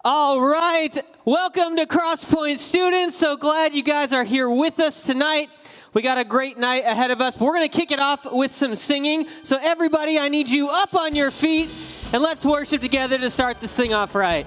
All right, welcome to CrossPoint students. So glad you guys are here with us tonight. We got a great night ahead of us. But we're going to kick it off with some singing. So everybody, I need you up on your feet, and let's worship together to start this thing off right.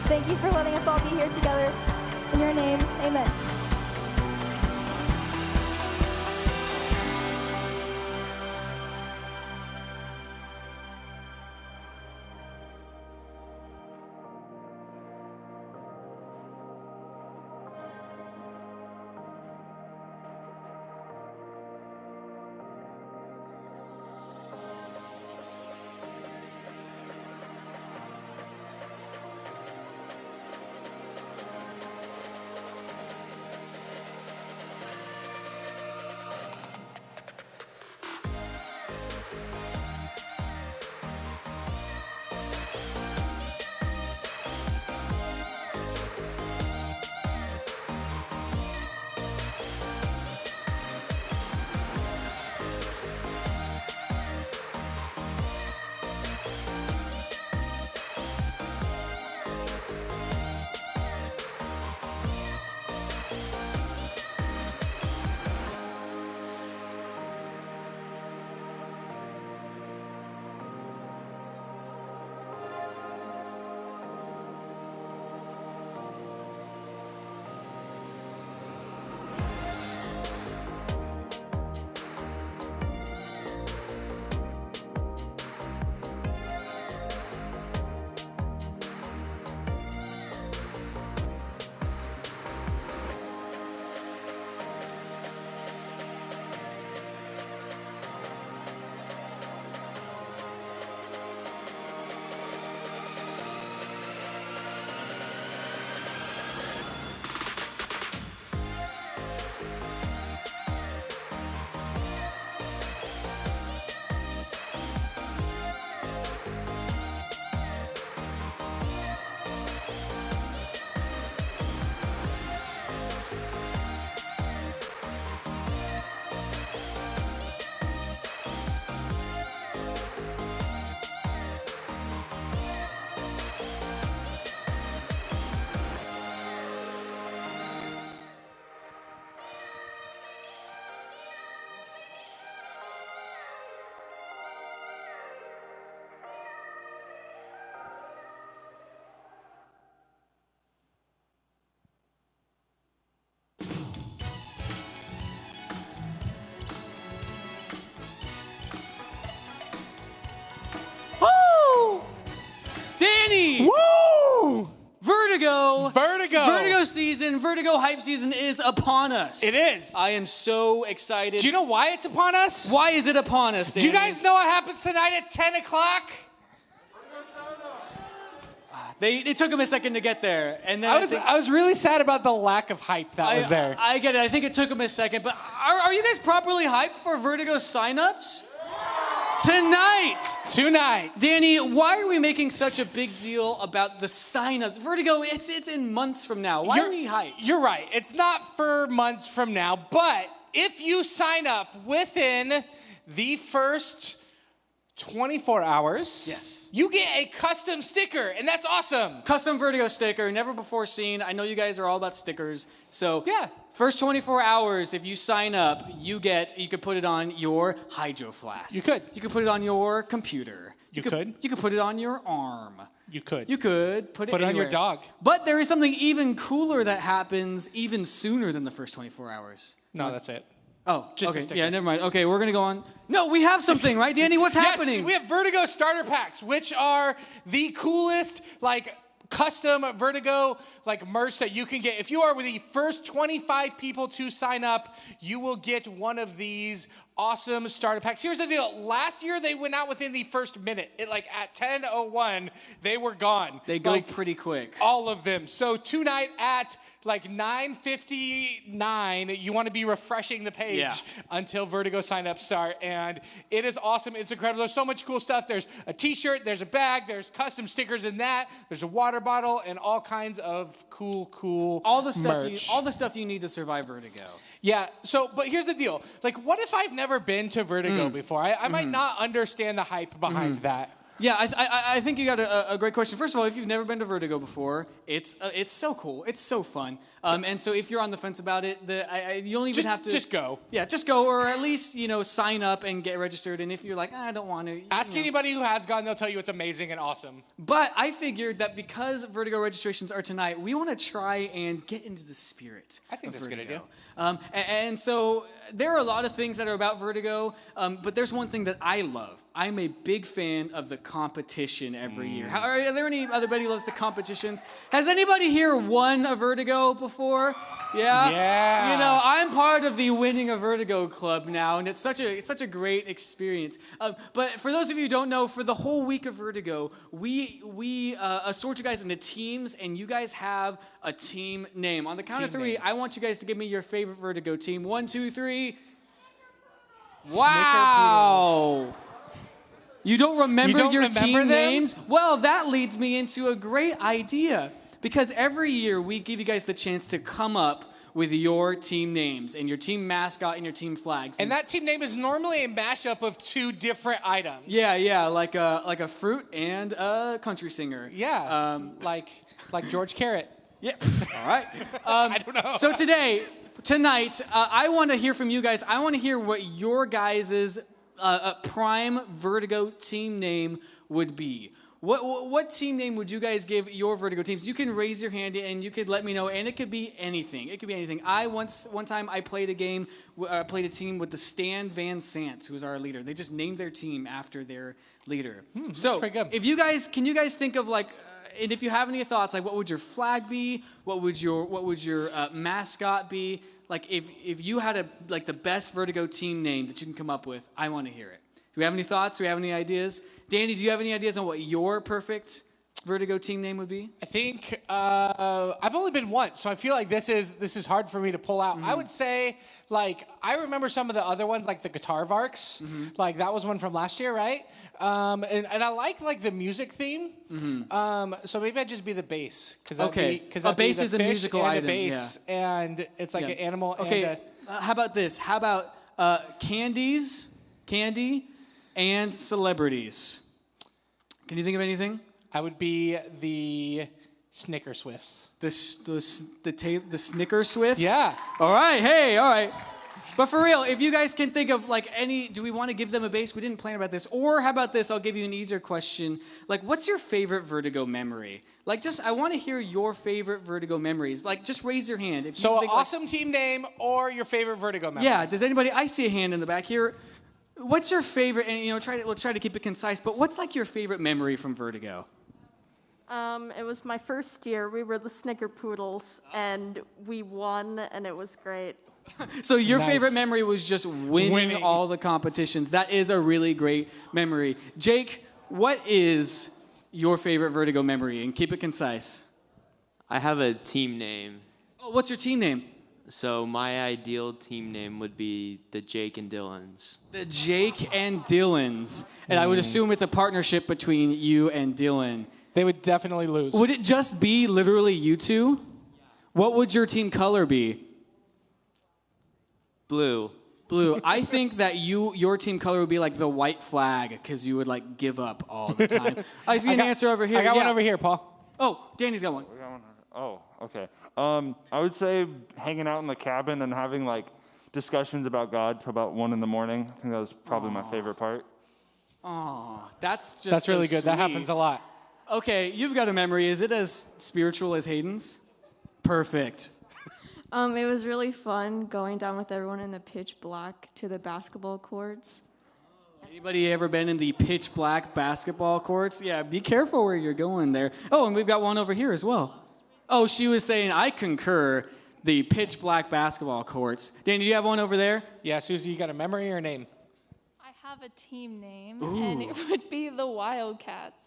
Thank you for letting us all be here together. In your name, amen. Danny! Woo! Vertigo season, Vertigo hype season is upon us. It is. I am so excited. Do you know why it's upon us? Why is it upon us, Danny? Do you guys know what happens tonight at 10 o'clock? It took them a second to get there. And then I was really sad about the lack of hype that was there. I get it. I think it took them a second. But are you guys properly hyped for Vertigo signups? Tonight. Danny, why are we making such a big deal about the signups? Vertigo, it's in months from now. Why are we hyped? You're right. It's not for months from now, but if you sign up within the first 24 hours, yes, you get a custom sticker, and that's awesome. Custom Vertigo sticker, never before seen. I know you guys are all about stickers. So yeah. First 24 hours, if you sign up, you could put it on your hydro flask. You could. You could put it on your computer. You could. You could put it on your arm. You could. You could put it on your dog. But there is something even cooler that happens even sooner than the first 24 hours. No, that's it. Oh, just okay. a sticker. Yeah, never mind. Okay, we're going to go on. No, we have something, right, Danny? What's happening? Yes, we have Vertigo starter packs, which are the coolest, custom Vertigo merch that you can get. If you are the first 25 people to sign up, you will get one of these awesome starter packs. Here's the deal. Last year, they went out within the first minute. At 10:01, they were gone. They go pretty quick. All of them. So tonight at 9:59, you want to be refreshing the page until Vertigo sign-ups start. And it is awesome. It's incredible. There's so much cool stuff. There's a t-shirt. There's a bag. There's custom stickers in that. There's a water bottle and all kinds of cool all the stuff merch. all the stuff you need to survive Vertigo. Yeah, but here's the deal. What if I've never been to Vertigo before? I might not understand the hype behind that. Yeah, I think you got a great question. First of all, if you've never been to Vertigo before, it's so cool. It's so fun. And so if you're on the fence about it, you only even have to... Just go. Yeah, just go, or at least, sign up and get registered. And if you're like, I don't want to... Ask anybody who has gone. They'll tell you it's amazing and awesome. But I figured that because Vertigo registrations are tonight, we want to try and get into the spirit. I think that's a good idea. And so there are a lot of things that are about Vertigo, but there's one thing that I love. I'm a big fan of the competition every year. Are there anybody who loves the competitions? Has anybody here won a Vertigo before? Yeah? Yeah. I'm part of the Winning a Vertigo club now, and it's such a great experience. But for those of you who don't know, for the whole week of Vertigo, we sort you guys into teams, and you guys have a team name. On the count of three, I want you guys to give me your favorite Vertigo team. 1, 2, 3. Wow. You don't remember your team names? Well, that leads me into a great idea. Because every year we give you guys the chance to come up with your team names and your team mascot and your team flags. And that team name is normally a mashup of 2 different items. Yeah, like a fruit and a country singer. Yeah, like George Carrot. Yeah, all right. I don't know. So tonight, I want to hear from you guys. I want to hear what your guys' prime Vertigo team name would be. What team name would you guys give your Vertigo teams? You can raise your hand and you could let me know, and it could be anything. It could be anything. One time I played a game, played a team with the Stan Van Sant, who was our leader. They just named their team after their leader. So if you guys, can you guys think of and if you have any thoughts, what would your flag be? What would your mascot be? If you had the best Vertigo team name that you can come up with, I want to hear it. Do we have any thoughts? Do we have any ideas? Danny, do you have any ideas on what your perfect Vertigo team name would be? I think I've only been once, so I feel like this is hard for me to pull out. I would say, I remember some of the other ones, like the Guitar Varks. That was one from last year, right? And I like the music theme. So maybe I'd just be the bass. Because a bass is a musical item. And it's like an animal. Okay, how about this? How about Candy, and celebrities? Can you think of anything? I would be the Snicker Swifts. The Snicker Swifts? Yeah. All right. But for real, if you guys can think of do we want to give them a bass? We didn't plan about this. Or how about this? I'll give you an easier question. What's your favorite Vertigo memory? I want to hear your favorite Vertigo memories. Just raise your hand. If you think, awesome team name or your favorite Vertigo memory. Yeah. Does anybody? I see a hand in the back here. What's your favorite? And let's try to keep it concise. But what's your favorite memory from Vertigo? It was my first year. We were the Snickerpoodles, and we won, and it was great. So your Nice. favorite memory was just winning all the competitions. That is a really great memory. Jake, what is your favorite Vertigo memory? And keep it concise. I have a team name. Oh, what's your team name? So my ideal team name would be the Jake and Dylan's. The Jake and Dylan's. And I would assume it's a partnership between you and Dylan. They would definitely lose. Would it just be literally you two? What would your team color be? Blue. Blue. I think that your team color would be like the white flag because you would like give up all the time. I see an answer over here. I got Yeah. one over here, Paul. Oh, Danny's got one. Oh, okay. I would say hanging out in the cabin and having like discussions about God till about 1 a.m. I think that was probably my favorite part. Aw, that's just That's really so good. That sweet. happens a lot. Okay, you've got a memory. Is it as spiritual as Hayden's? Perfect. It was really fun going down with everyone in the pitch black to the basketball courts. Anybody ever been in the pitch black basketball courts? Yeah, be careful where you're going there. Oh, and we've got one over here as well. Oh, she was saying, I concur, the pitch black basketball courts. Danny, do you have one over there? Yeah, Susie, you got a memory or a name? I have a team name, and it would be the Wildcats.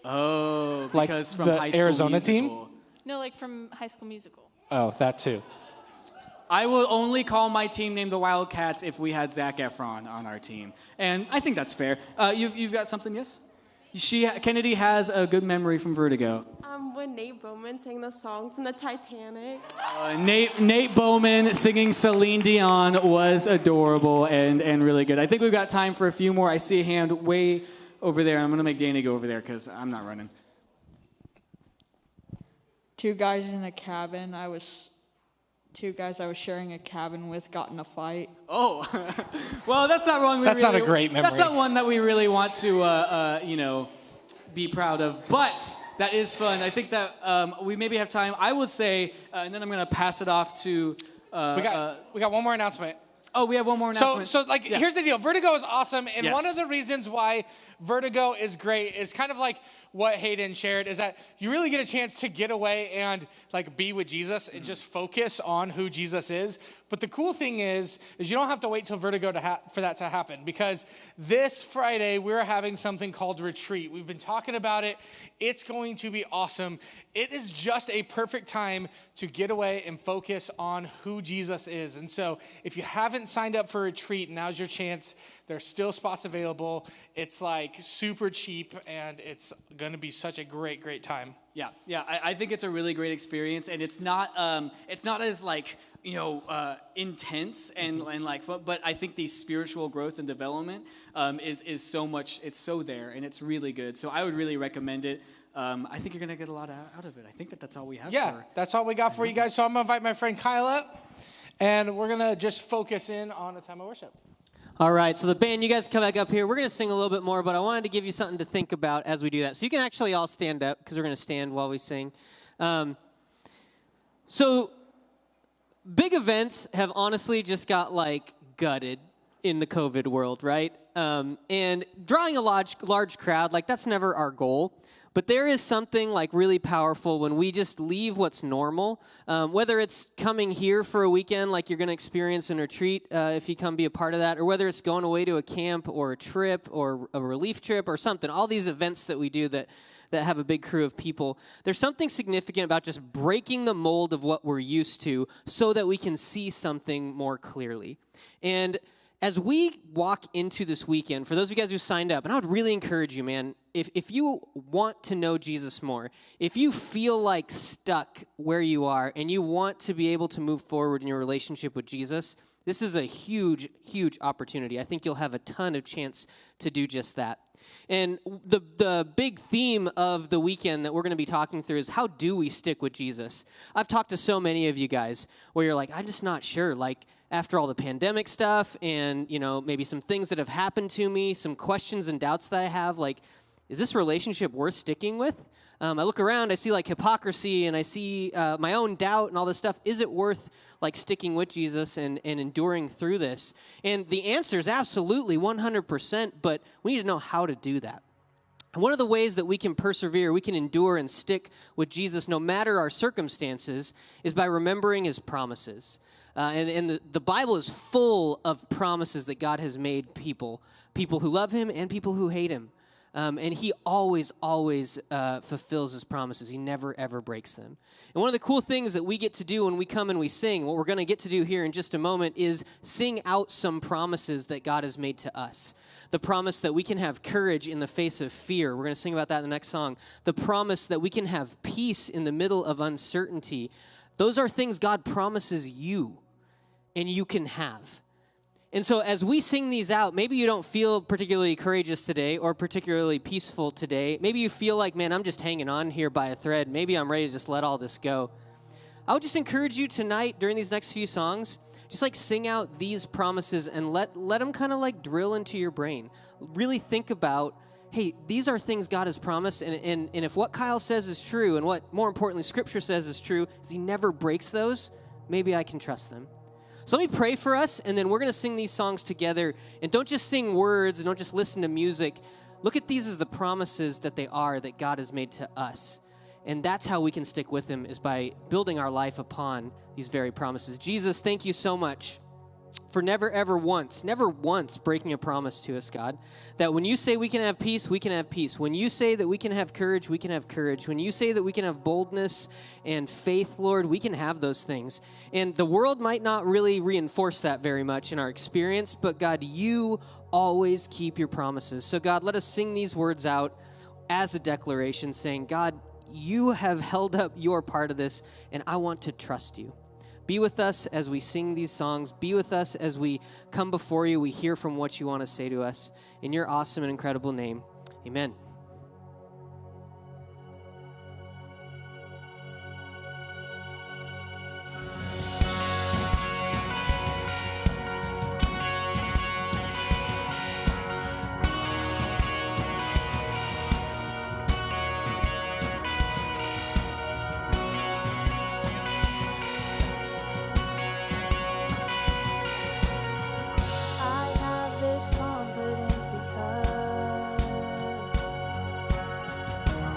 Oh, Like because from the High School Arizona team? Musical. No, like from High School Musical. Oh, that too. I will only call my team name the Wildcats if we had Zac Efron on our team. And I think that's fair. You've got something, yes? Kennedy has a good memory from Vertigo. When Nate Bowman sang the song from the Titanic. Nate Bowman singing Celine Dion was adorable and really good. I think we've got time for a few more. I see a hand way over there. I'm going to make Danny go over there because I'm not running. Two guys in a cabin. Two guys I was sharing a cabin with got in a fight. Oh, well, that's not one. That's not a great memory. That's not one that we really want to, be proud of. But that is fun. I think that we maybe have time. I would say, and then I'm going to pass it off to. We got one more announcement. Oh, we have one more announcement. So here's the deal. Vertigo is awesome, and Yes. one of the reasons why Vertigo is great is kind of like what Hayden shared, is that you really get a chance to get away and like be with Jesus and just focus on who Jesus is. But the cool thing is you don't have to wait till Vertigo for that to happen, because this Friday we're having something called Retreat. We've been talking about it. It's going to be awesome. It is just a perfect time to get away and focus on who Jesus is. And so if you haven't signed up for Retreat, now's your chance. There's still spots available. It's like super cheap, and it's going to be such a great, great time. Yeah. I think it's a really great experience, and it's not as like intense and like fun, but I think the spiritual growth and development is so much. It's so there, and it's really good. So I would really recommend it. I think you're gonna get a lot out of it. I think that's all we have. Yeah, that's all we got for you guys. So I'm gonna invite my friend Kyle up, and we're gonna just focus in on a time of worship. All right, so the band, you guys come back up here. We're going to sing a little bit more, but I wanted to give you something to think about as we do that. So you can actually all stand up, because we're going to stand while we sing. So big events have honestly just got, like, gutted in the COVID world, right? And drawing a large crowd, like, that's never our goal. But there is something like really powerful when we just leave what's normal, whether it's coming here for a weekend like you're going to experience in Retreat if you come be a part of that, or whether it's going away to a camp or a trip or a relief trip or something. All these events that we do that have a big crew of people, there's something significant about just breaking the mold of what we're used to so that we can see something more clearly. And as we walk into this weekend, for those of you guys who signed up, and I would really encourage you, man, if you want to know Jesus more, if you feel like stuck where you are and you want to be able to move forward in your relationship with Jesus, this is a huge, huge opportunity. I think you'll have a ton of chance to do just that. And the big theme of the weekend that we're going to be talking through is how do we stick with Jesus? I've talked to so many of you guys where you're like, I'm just not sure, like, after all the pandemic stuff and, maybe some things that have happened to me, some questions and doubts that I have, like, is this relationship worth sticking with? I look around, I see, like, hypocrisy, and I see my own doubt and all this stuff. Is it worth, like, sticking with Jesus and enduring through this? And the answer is absolutely 100%, but we need to know how to do that. One of the ways that we can persevere, we can endure and stick with Jesus no matter our circumstances is by remembering his promises. And the Bible is full of promises that God has made people who love him and people who hate him. And he always fulfills his promises. He never, ever breaks them. And one of the cool things that we get to do when we come and we sing, what we're going to get to do here in just a moment, is sing out some promises that God has made to us. The promise that we can have courage in the face of fear. We're going to sing about that in the next song. The promise that we can have peace in the middle of uncertainty. Those are things God promises you, and you can have. And so as we sing these out, maybe you don't feel particularly courageous today or particularly peaceful today. Maybe you feel like, man, I'm just hanging on here by a thread. Maybe I'm ready to just let all this go. I would just encourage you tonight during these next few songs, just like sing out these promises and let them kind of like drill into your brain. Really think about, hey, these are things God has promised, and if what Kyle says is true and what, more importantly, Scripture says is true, is he never breaks those, maybe I can trust them. So let me pray for us, and then we're going to sing these songs together. And don't just sing words and don't just listen to music. Look at these as the promises that they are that God has made to us. And that's how we can stick with him, is by building our life upon these very promises. Jesus, thank you so much for never once breaking a promise to us, God. That when you say we can have peace, we can have peace. When you say that we can have courage, we can have courage. When you say that we can have boldness and faith, Lord, we can have those things. And the world might not really reinforce that very much in our experience, but God, you always keep your promises. So God, let us sing these words out as a declaration saying, God, you have held up your part of this, and I want to trust you. Be with us as we sing these songs. Be with us as we come before you. We hear from what you want to say to us. In your awesome and incredible name, amen. I have this confidence because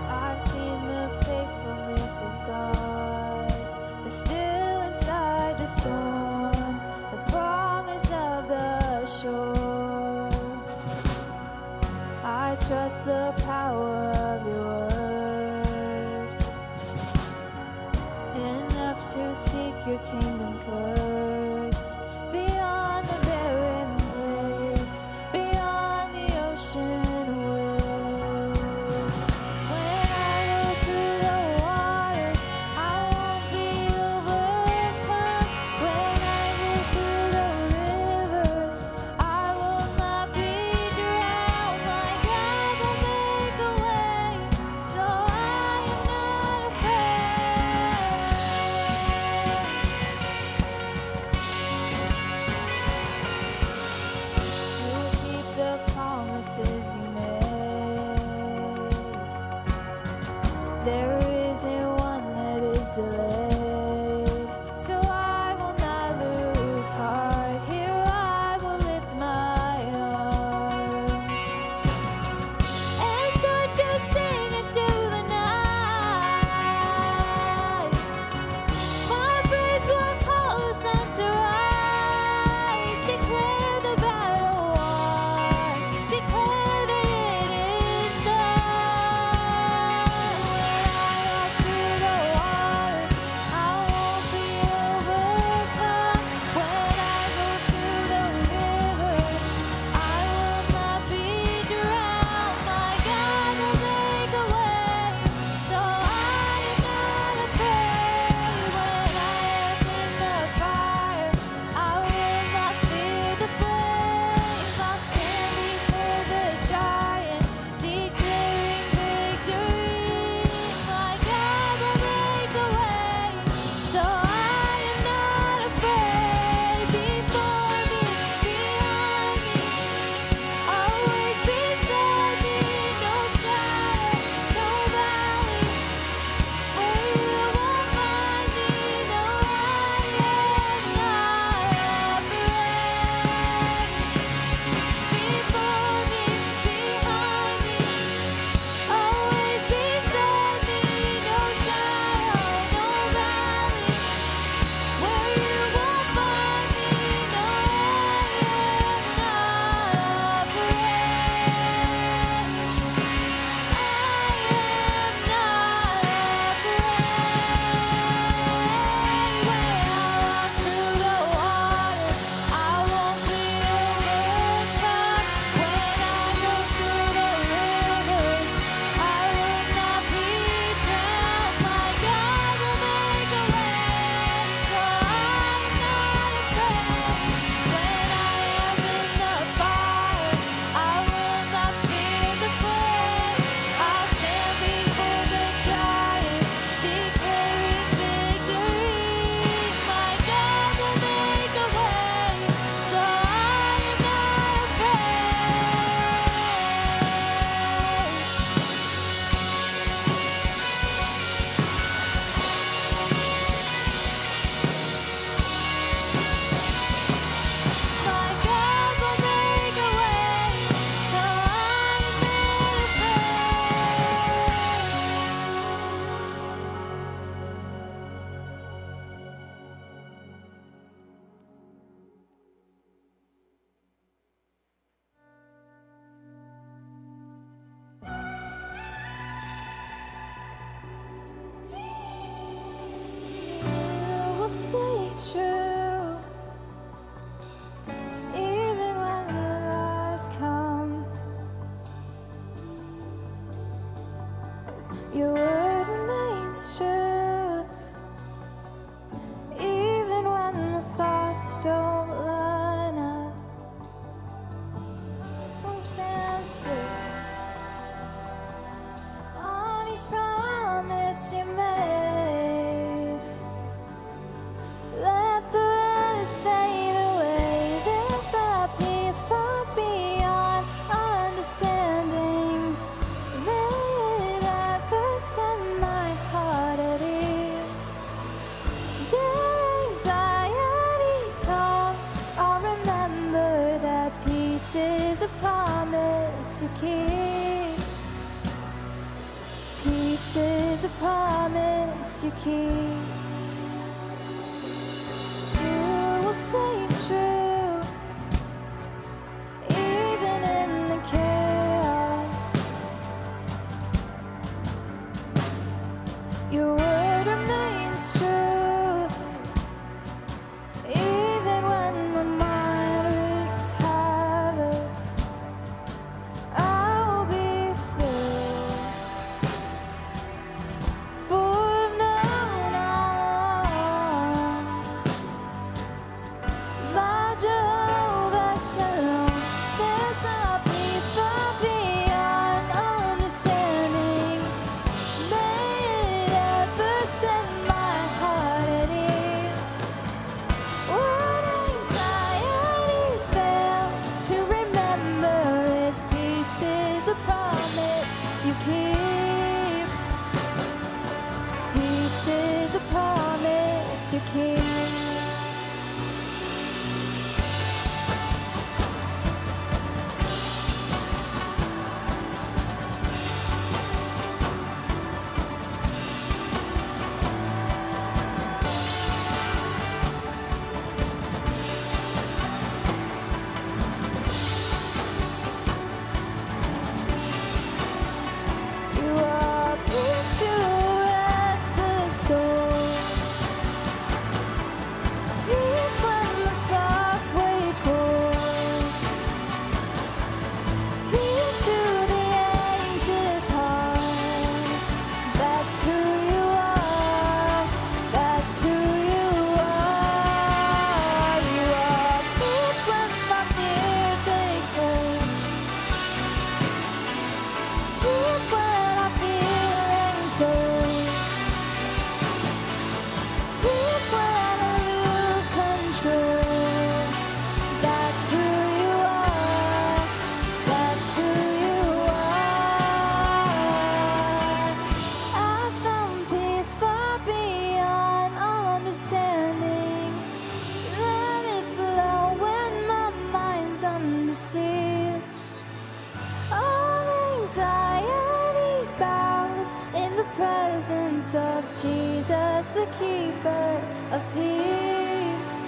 I've seen the faithfulness of God. But still inside the storm, the promise of the shore. I trust the power of your word, enough to seek your kingdom first. Beyond the barren place, beyond the ocean waves. When I go through the waters, I won't be overcome. When I go through the rivers, I will not be drowned. My God will make a way, so I am not afraid. You keep the promises you make. There isn't one that is delayed, so I will not lose heart. Here I will lift my arms and start to sing into the night. My praise will call the sun to rise. Declare the battle won. Declare that it is done. When I walk through the waters, true. Even when the lies come, your word remains truth. Even when the thoughts don't line up, hopes answer on each promise you made. Let the rest fade away. There's a peace far beyond understanding. May that first set my heart at ease. Dear anxiety, come. I'll remember that peace is a promise you keep. Peace is a promise you keep. You will stay true, even in the chaos. Your word remains truth, even when my mind wreaks havoc. I'll be still, for I've known all along my Jehovah Shalom. There's a peace far beyond understanding. May it ever set my heart at ease. What anxiety fails to remember is peace is a promise you keep. Peace is a promise you keep. You are peace to rest the soul. Peace when the thoughts wage war. Peace to the anxious heart. That's who you are. That's who you are. You are peace when my fear takes hold. Peace when I'm feeling cold. Peace when I lose control. That's who you are. That's who you are. I found peace far beyond understanding. Let it flow when my mind's under siege. All anxiety bows in the presence of Jesus, the keeper of peace.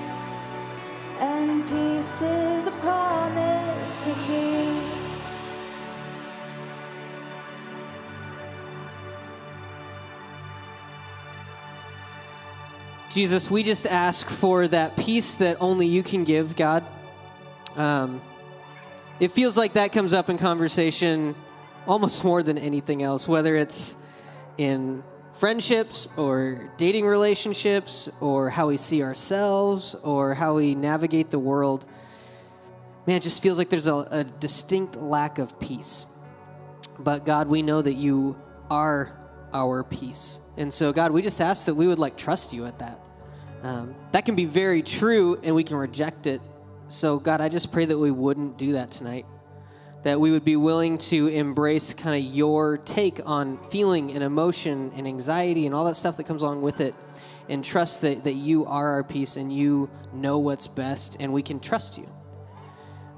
And peace is a promise he keeps. Jesus, we just ask for that peace that only you can give, God. It feels like that comes up in conversation almost more than anything else, whether it's in friendships or dating relationships or how we see ourselves or how we navigate the world. Man, it just feels like there's a distinct lack of peace. But God, we know that you are our peace. And so, God, we just ask that we would trust you at that. That can be very true and we can reject it. So, God, I just pray that we wouldn't do that tonight, that we would be willing to embrace kind of your take on feeling and emotion and anxiety and all that stuff that comes along with it, and trust that you are our peace and you know what's best and we can trust you.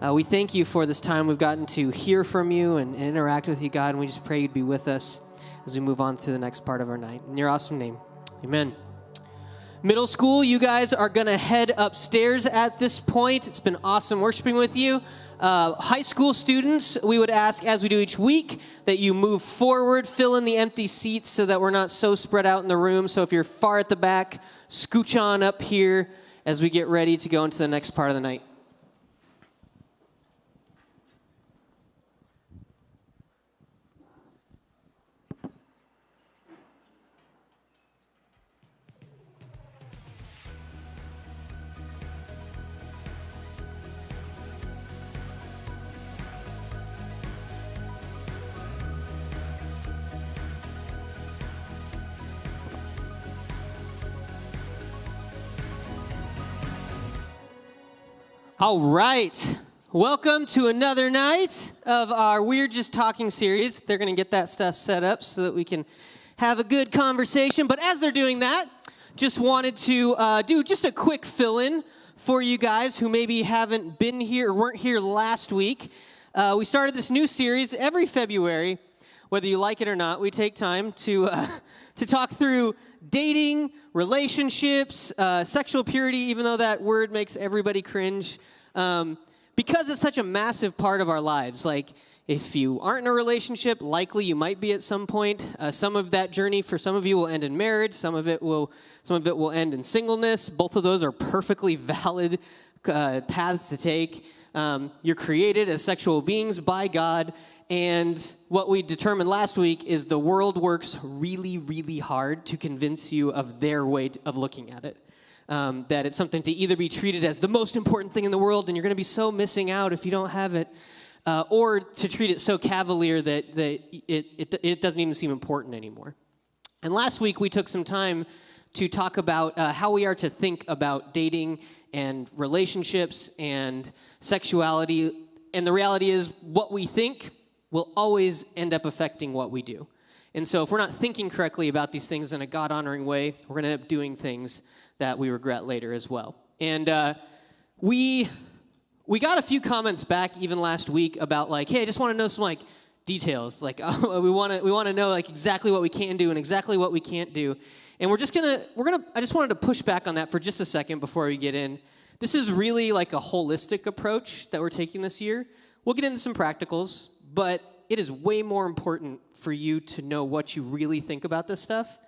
We thank you for this time we've gotten to hear from you and interact with you, God, and we just pray you'd be with us as we move on to the next part of our night. In your awesome name, amen. Middle school, you guys are going to head upstairs at this point. It's been awesome worshiping with you. High school students, we would ask, as we do each week, that you move forward, fill in the empty seats so that we're not so spread out in the room. So if you're far at the back, scooch on up here. as we get ready to go into the next part of the night. All right. Welcome to another night of our We're Just Talking series. They're going to get that stuff set up so that we can have a good conversation. But as they're doing that, just wanted to do just a quick fill-in for you guys who maybe haven't been here or weren't here last week. We started this new series every February. Whether you like it or not, we take time to talk through dating, relationships, sexual purity, even though that word makes everybody cringe, because it's such a massive part of our lives. Like, if you aren't in a relationship, likely you might be at some point. Some of that journey for some of you will end in marriage. Some of it will end in singleness. Both of those are perfectly valid paths to take. You're created as sexual beings by God. And what we determined last week is the world works really, really hard to convince you of their way of looking at it. That it's something to either be treated as the most important thing in the world, and you're going to be so missing out if you don't have it, or to treat it so cavalier that it doesn't even seem important anymore. And last week we took some time to talk about how we are to think about dating and relationships and sexuality. And the reality is, what we think will always end up affecting what we do. And so if we're not thinking correctly about these things in a God-honoring way, we're going to end up doing things that we regret later as well. And we got a few comments back even last week about like, hey, I just want to know some like details. Like we want to know like exactly what we can do and exactly what we can't do. And I just wanted to push back on that for just a second before we get in. This is really like a holistic approach that we're taking this year. We'll get into some practicals, but it is way more important for you to know what you really think about this stuff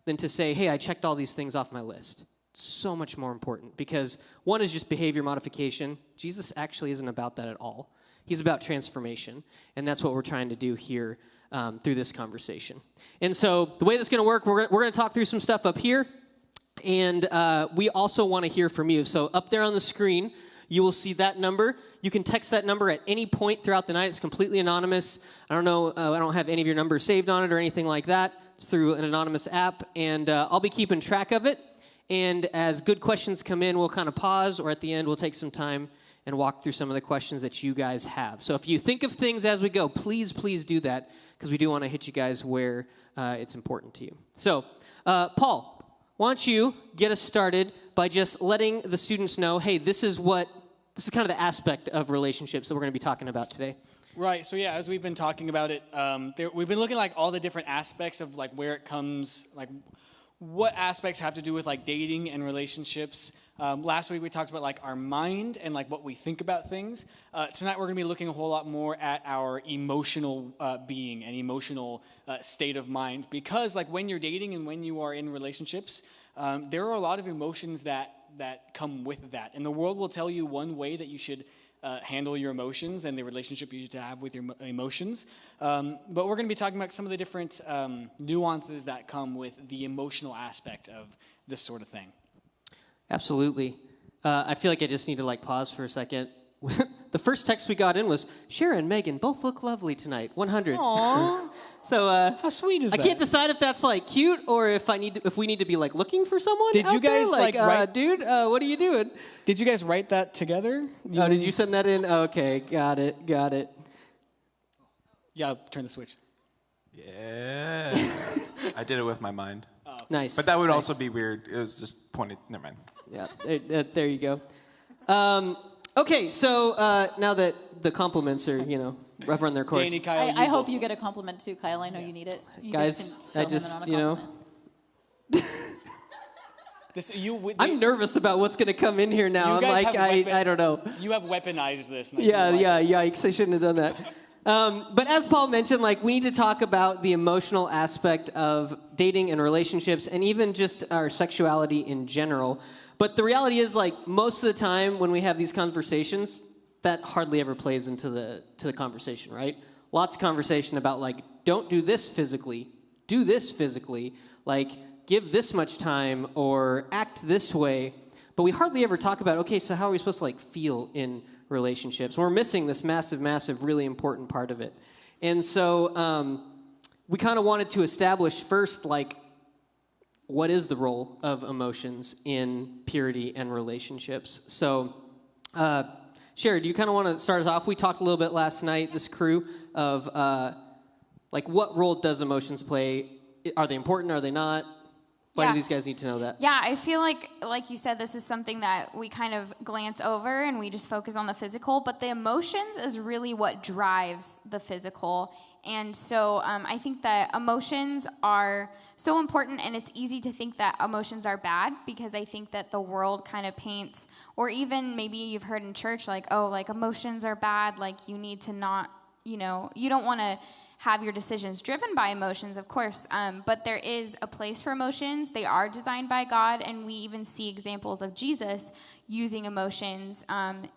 than to say, hey, I checked all these things off my list. It's so much more important because one is just behavior modification. Jesus actually isn't about that at all. He's about transformation, and that's what we're trying to do here through this conversation. And so the way that's going to work, we're going to talk through some stuff up here, and we also want to hear from you. So up there on the screen, you will see that number. You can text that number at any point throughout the night. It's completely anonymous. I don't know. I don't have any of your numbers saved on it or anything like that. It's through an anonymous app, and I'll be keeping track of it. And as good questions come in, we'll kind of pause, or at the end, we'll take some time and walk through some of the questions that you guys have. So if you think of things as we go, please do that, because we do want to hit you guys where it's important to you. So, Paul, why don't you get us started by just letting the students know, hey, this is kind of the aspect of relationships that we're going to be talking about today. Right. So yeah, as we've been talking about it, we've been looking like all the different aspects of like where it comes, like what aspects have to do with like dating and relationships. Last week we talked about like our mind and like what we think about things. Tonight we're going to be looking a whole lot more at our emotional being and emotional state of mind, because like when you're dating and when you are in relationships, there are a lot of emotions that come with that. And the world will tell you one way that you should handle your emotions and the relationship you should have with your emotions. But we're going to be talking about some of the different nuances that come with the emotional aspect of this sort of thing. Absolutely. I feel like I just need to like pause for a second. The first text we got in was, Sharon and Megan both look lovely tonight, 100. Aww. So how sweet is that? I can't decide if that's like cute or if we need to be like looking for someone. Did you guys there? write? Dude, what are you doing? Did you guys write that together? Did you send that in? Okay, got it. Yeah, I'll turn the switch. Yeah. I did it with my mind. Oh. Nice. But that would also be weird. It was just pointed. Never mind. Yeah, there you go. Okay, so now that the compliments are, run their course. Danny, Kyle, I hope you get a compliment too, Kyle. I know you need it. You guys, can I fill just, him in on a compliment. I'm nervous about what's going to come in here now. I'm like, I don't know. You have weaponized this. Yeah, yikes, I shouldn't have done that. But as Paul mentioned, like, we need to talk about the emotional aspect of dating and relationships and even just our sexuality in general. But the reality is, like, most of the time when we have these conversations, that hardly ever plays into the conversation, right? Lots of conversation about, like, don't do this physically, do this physically, like, give this much time or act this way. But we hardly ever talk about, okay, so how are we supposed to, like, feel in relationships? We're missing this massive, massive, really important part of it. And so we kind of wanted to establish first, like, what is the role of emotions in purity and relationships? So, Sherry, do you kind of want to start us off? We talked a little bit last night, this crew, of, like, what role does emotions play? Are they important? Are they not? Why do these guys need to know that? Yeah, I feel like you said, this is something that we kind of glance over and we just focus on the physical, but the emotions is really what drives the physical. And so I think that emotions are so important, and it's easy to think that emotions are bad because I think that the world kind of paints, or even maybe you've heard in church, like, oh, like, emotions are bad, like, you need to not, you don't want to have your decisions driven by emotions, of course, but there is a place for emotions. They are designed by God, and we even see examples of Jesus using emotions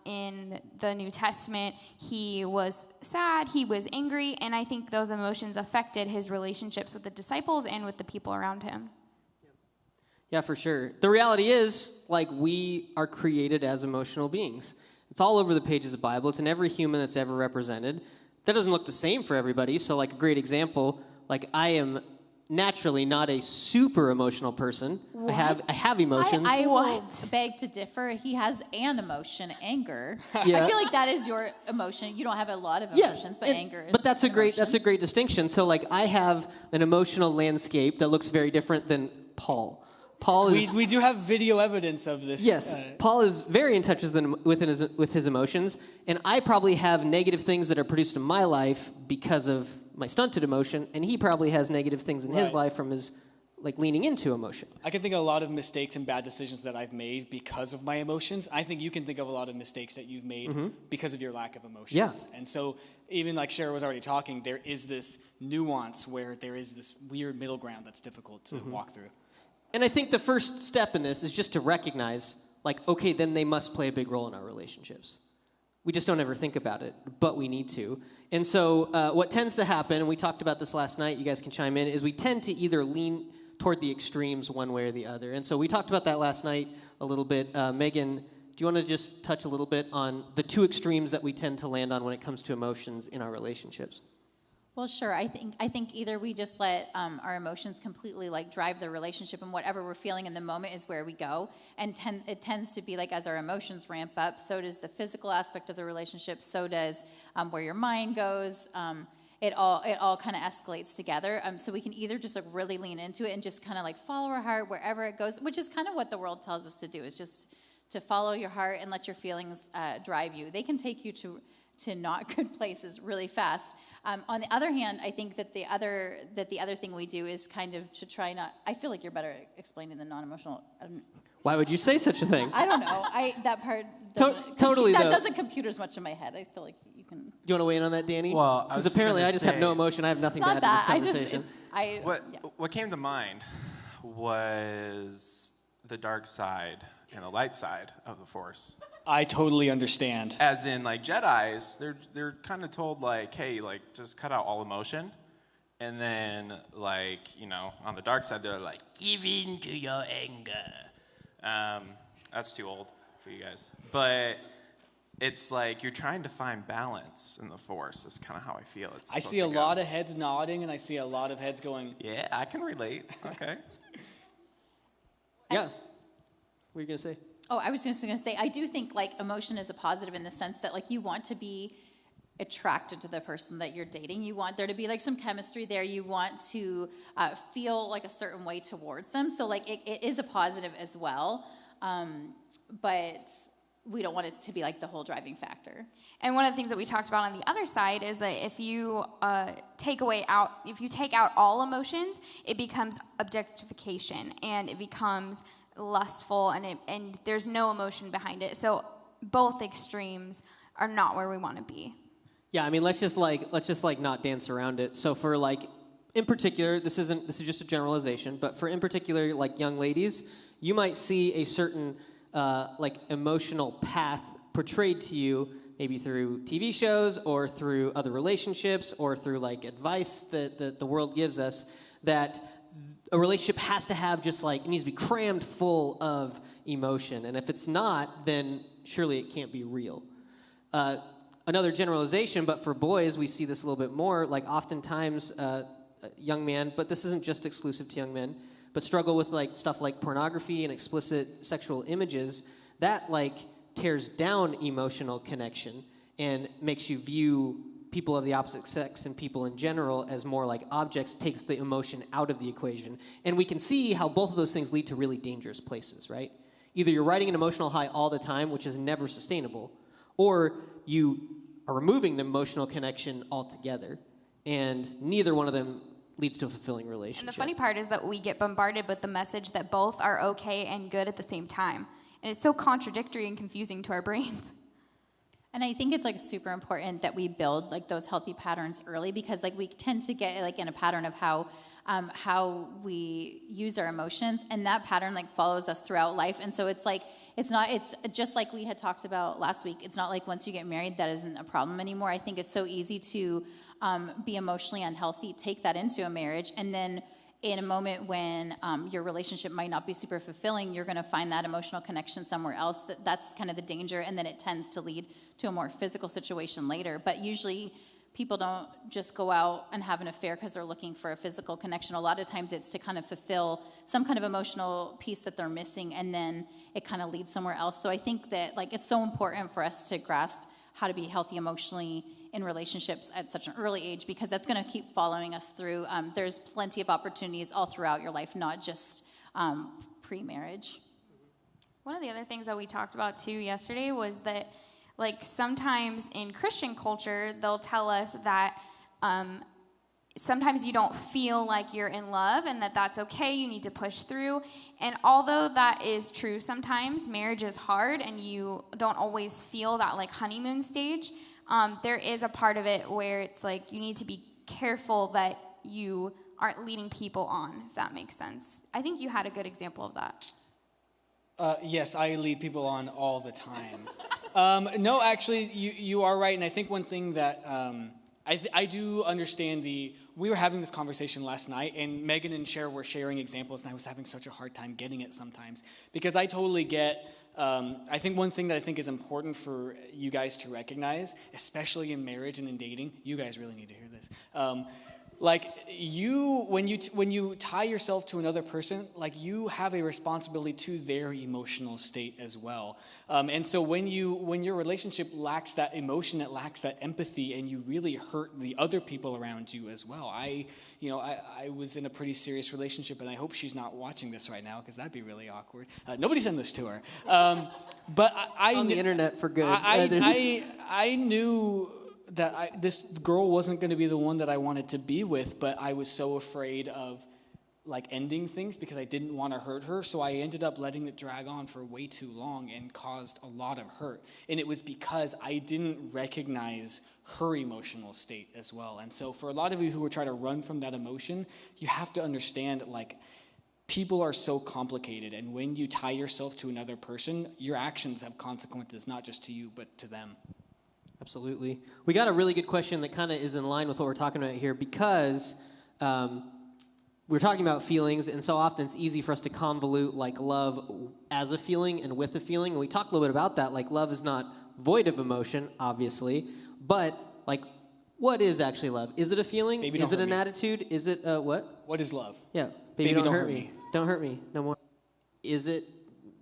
in the New Testament. He was sad, he was angry, and I think those emotions affected his relationships with the disciples and with the people around him. Yeah, for sure. The reality is, like, we are created as emotional beings. It's all over the pages of the Bible. It's in every human that's ever represented. That doesn't look the same for everybody. So, like, a great example, like, I am naturally not a super emotional person. What? I have emotions. I will beg to differ. He has an emotion, anger. Yeah. I feel like that is your emotion. You don't have a lot of emotions, but anger is. But that's a great distinction. So, like, I have an emotional landscape that looks very different than Paul. Paul is. We do have video evidence of this. Yes, Paul is very in touch with his emotions, and I probably have negative things that are produced in my life because of my stunted emotion, and he probably has negative things in his life from his, like, leaning into emotion. I can think of a lot of mistakes and bad decisions that I've made because of my emotions. I think you can think of a lot of mistakes that you've made because of your lack of emotions. Yeah. And so even like Shara was already talking, there is this nuance where there is this weird middle ground that's difficult to walk through. And I think the first step in this is just to recognize, like, okay, then they must play a big role in our relationships. We just don't ever think about it, but we need to. And so what tends to happen, and we talked about this last night, you guys can chime in, is we tend to either lean toward the extremes one way or the other. And so we talked about that last night a little bit. Megan, do you want to just touch a little bit on the two extremes that we tend to land on when it comes to emotions in our relationships? Well, sure. I think either we just let our emotions completely, like, drive the relationship, and whatever we're feeling in the moment is where we go. And it tends to be like, as our emotions ramp up, so does the physical aspect of the relationship. So does where your mind goes. It all kind of escalates together. So we can either just, like, really lean into it and just kind of, like, follow our heart wherever it goes, which is kind of what the world tells us to do, is just to follow your heart and let your feelings drive you. They can take you to not good places really fast. On the other hand, I think that the other thing we do is kind of to try not. I feel like you're better at explaining the non-emotional. Why would you say such a thing? I don't know. That part doesn't compute as much in my head. I feel like you can. Do you want to weigh in on that, Danny? Well, since apparently I just have no emotion, I have nothing to add to this conversation. What came to mind was the dark side and the light side of the Force. I totally understand. As in, like, Jedis, they're kind of told, like, hey, like, just cut out all emotion. And then, like, on the dark side, they're like, give in to your anger. That's too old for you guys. But it's like you're trying to find balance in the Force. That's kind of how I feel. I see a lot of heads nodding, and I see a lot of heads going, yeah, I can relate. Okay. Yeah. What were you going to say? Oh, I was just going to say, I do think, like, emotion is a positive in the sense that, like, you want to be attracted to the person that you're dating. You want there to be, like, some chemistry there. You want to feel, like, a certain way towards them. So, like, it is a positive as well. But we don't want it to be, like, the whole driving factor. And one of the things that we talked about on the other side is that if you take out all emotions, it becomes objectification, and it becomes lustful, and there's no emotion behind it. So both extremes are not where we want to be. Yeah, I mean, let's just not dance around it. So for like, in particular, this is just a generalization, but for in particular, like young ladies, you might see a certain like emotional path portrayed to you, maybe through TV shows or through other relationships or through like advice that the world gives us, that a relationship has to have just like, it needs to be crammed full of emotion. And if it's not, then surely it can't be real. Another generalization, but for boys, we see this a little bit more, like oftentimes young men, but this isn't just exclusive to young men, but struggle with like stuff like pornography and explicit sexual images, that like tears down emotional connection and makes you view people of the opposite sex and people in general as more like objects, takes the emotion out of the equation. And we can see how both of those things lead to really dangerous places, right? Either you're riding an emotional high all the time, which is never sustainable, or you are removing the emotional connection altogether. And neither one of them leads to a fulfilling relationship. And the funny part is that we get bombarded with the message that both are okay and good at the same time. And it's so contradictory and confusing to our brains. And I think it's like super important that we build like those healthy patterns early, because like we tend to get like in a pattern of how we use our emotions, and that pattern like follows us throughout life. And so it's like, it's just like we had talked about last week. It's not like once you get married, that isn't a problem anymore. I think it's so easy to be emotionally unhealthy, take that into a marriage, and then in a moment when your relationship might not be super fulfilling, you're going to find that emotional connection somewhere else. That's kind of the danger, and then it tends to lead to a more physical situation later. But usually people don't just go out and have an affair because they're looking for a physical connection. A lot of times it's to kind of fulfill some kind of emotional piece that they're missing, and then it kind of leads somewhere else. So I think that like it's so important for us to grasp how to be healthy emotionally in relationships at such an early age, because that's going to keep following us through. There's plenty of opportunities all throughout your life, not just pre-marriage. One of the other things that we talked about too yesterday was that like sometimes in Christian culture, they'll tell us that sometimes you don't feel like you're in love, and that's okay, you need to push through. And although that is true sometimes, marriage is hard and you don't always feel that like honeymoon stage. There is a part of it where it's like you need to be careful that you aren't leading people on, if that makes sense. I think you had a good example of that. Yes, I lead people on all the time. No, actually, you are right. And I think one thing that I do understand we were having this conversation last night, and Megan and Cher were sharing examples, and I was having such a hard time getting it sometimes, because I totally get, I think one thing that I think is important for you guys to recognize, especially in marriage and in dating, you guys really need to hear this. Like when you tie yourself to another person, like you have a responsibility to their emotional state as well. And so when your relationship lacks that emotion, it lacks that empathy, and you really hurt the other people around you as well. I was in a pretty serious relationship, and I hope she's not watching this right now, because that'd be really awkward. Nobody send this to her. But I on the internet for good. I knew that this girl wasn't going to be the one that I wanted to be with, but I was so afraid of like ending things because I didn't want to hurt her. So I ended up letting it drag on for way too long and caused a lot of hurt. And it was because I didn't recognize her emotional state as well. And so for a lot of you who are trying to run from that emotion, you have to understand like people are so complicated. And when you tie yourself to another person, your actions have consequences, not just to you, but to them. Absolutely. We got a really good question that kind of is in line with what we're talking about here, because we're talking about feelings, and so often it's easy for us to convolute like love as a feeling and with a feeling. And we talked a little bit about that. Like love is not void of emotion, obviously, but like what is actually love? Is it a feeling? Baby, is it an me. attitude? Is it what? What is love? Yeah. Baby, don't hurt me. Don't hurt me. No more. Is it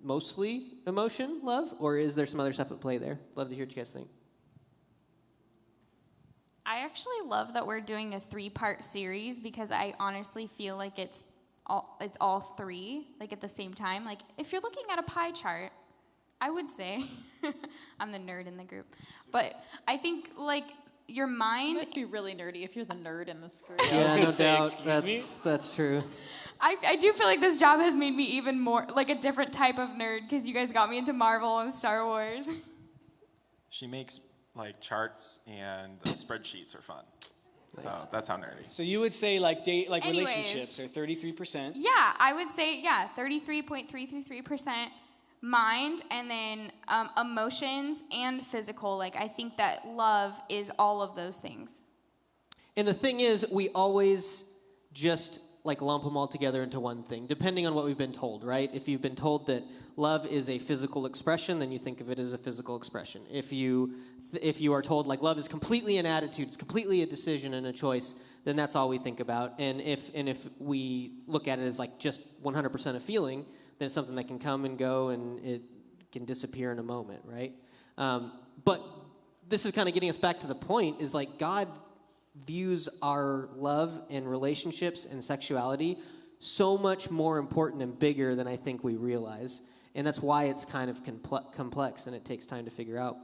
mostly emotion, love, or is there some other stuff at play there? Love to hear what you guys think. I actually love that we're doing a 3-part series, because I honestly feel like it's all three, like at the same time. Like if you're looking at a pie chart, I would say, I'm the nerd in the group, but I think like your mind. You must be really nerdy if you're the nerd in this group. Yeah, no doubt. That's true. I do feel like this job has made me even more like a different type of nerd, because you guys got me into Marvel and Star Wars. She makes like charts and spreadsheets are fun. So that's how nerdy. So you would say like Anyways. relationships are 33%. Yeah, I would say 33.333% mind, and then emotions and physical. Like I think that love is all of those things. And the thing is, we always just like lump them all together into one thing, depending on what we've been told, right? If you've been told that love is a physical expression, then you think of it as a physical expression. If you are told like love is completely an attitude, it's completely a decision and a choice, then that's all we think about. And if we look at it as like just 100% a feeling, then it's something that can come and go and it can disappear in a moment, right? But this is kind of getting us back to the point, is like God views our love and relationships and sexuality so much more important and bigger than I think we realize. And that's why it's kind of complex and it takes time to figure out.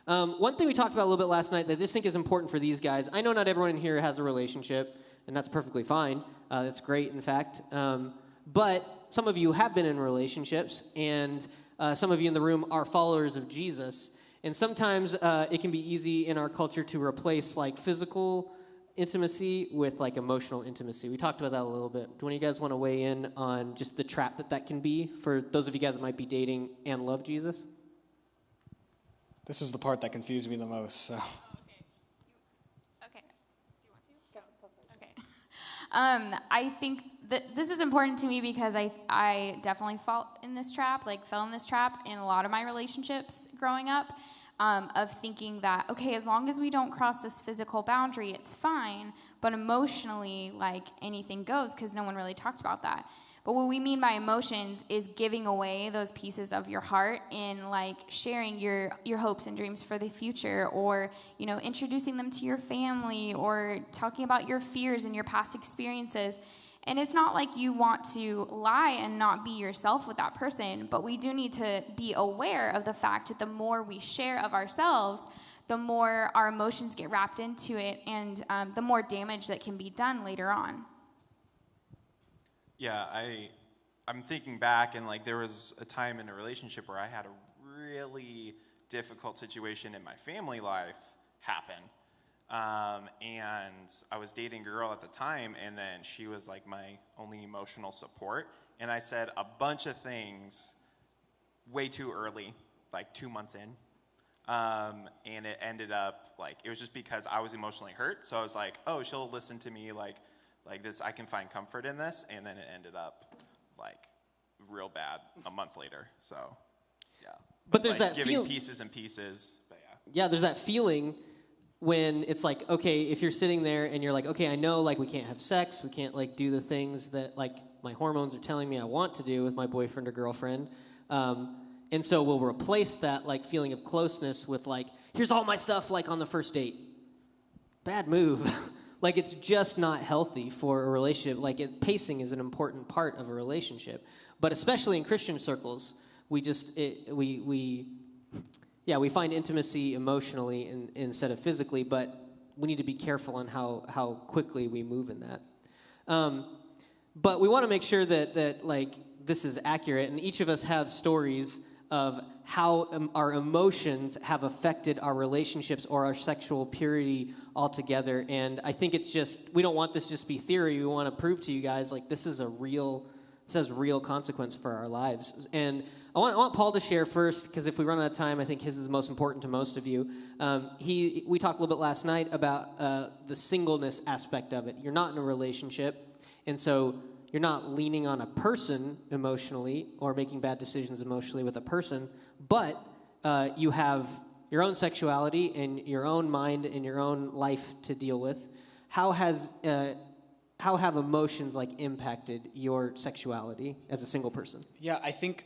One thing we talked about a little bit last night that I just think is important for these guys, I know not everyone in here has a relationship, and that's perfectly fine. That's great, in fact. But some of you have been in relationships, and some of you in the room are followers of Jesus. And sometimes it can be easy in our culture to replace like physical intimacy with like emotional intimacy. We talked about that a little bit. Do one of you guys want to weigh in on just the trap that can be for those of you guys that might be dating and love Jesus? This is the part that confused me the most. So. Okay. Do you want to? Okay. I think that this is important to me because I definitely fell in this trap in a lot of my relationships growing up, of thinking that, okay, as long as we don't cross this physical boundary, it's fine, but emotionally, like, anything goes, because no one really talked about that. But what we mean by emotions is giving away those pieces of your heart in, like, sharing your hopes and dreams for the future, or, you know, introducing them to your family, or talking about your fears and your past experiences. And it's not like you want to lie and not be yourself with that person, but we do need to be aware of the fact that the more we share of ourselves, the more our emotions get wrapped into it, and the more damage that can be done later on. Yeah, I'm thinking back, and like there was a time in a relationship where I had a really difficult situation in my family life happen. And I was dating a girl at the time, and then she was like my only emotional support. And I said a bunch of things way too early, like 2 months in. And it ended up like, it was just because I was emotionally hurt. So I was like, oh, she'll listen to me like this, I can find comfort in this. And then it ended up like real bad a month later. So yeah. But there's like, that giving feeling. pieces and pieces. But yeah. Yeah, there's that feeling when it's like, okay, if you're sitting there and you're like, okay, I know like we can't have sex, we can't like do the things that like my hormones are telling me I want to do with my boyfriend or girlfriend. And so we'll replace that like feeling of closeness with like, here's all my stuff like on the first date. Bad move. Like it's just not healthy for a relationship. Like pacing is an important part of a relationship. But especially in Christian circles, we find intimacy emotionally instead of physically, but we need to be careful on how quickly we move in that. But we want to make sure that like this is accurate, and each of us have stories of how our emotions have affected our relationships or our sexual purity altogether. And I think it's just, we don't want this to just be theory. We want to prove to you guys like this has real consequence for our lives. And I want Paul to share first, because if we run out of time, I think his is most important to most of you. We talked a little bit last night about the singleness aspect of it. You're not in a relationship, and so you're not leaning on a person emotionally or making bad decisions emotionally with a person, but you have your own sexuality and your own mind and your own life to deal with. How have emotions like impacted your sexuality as a single person? Yeah, I think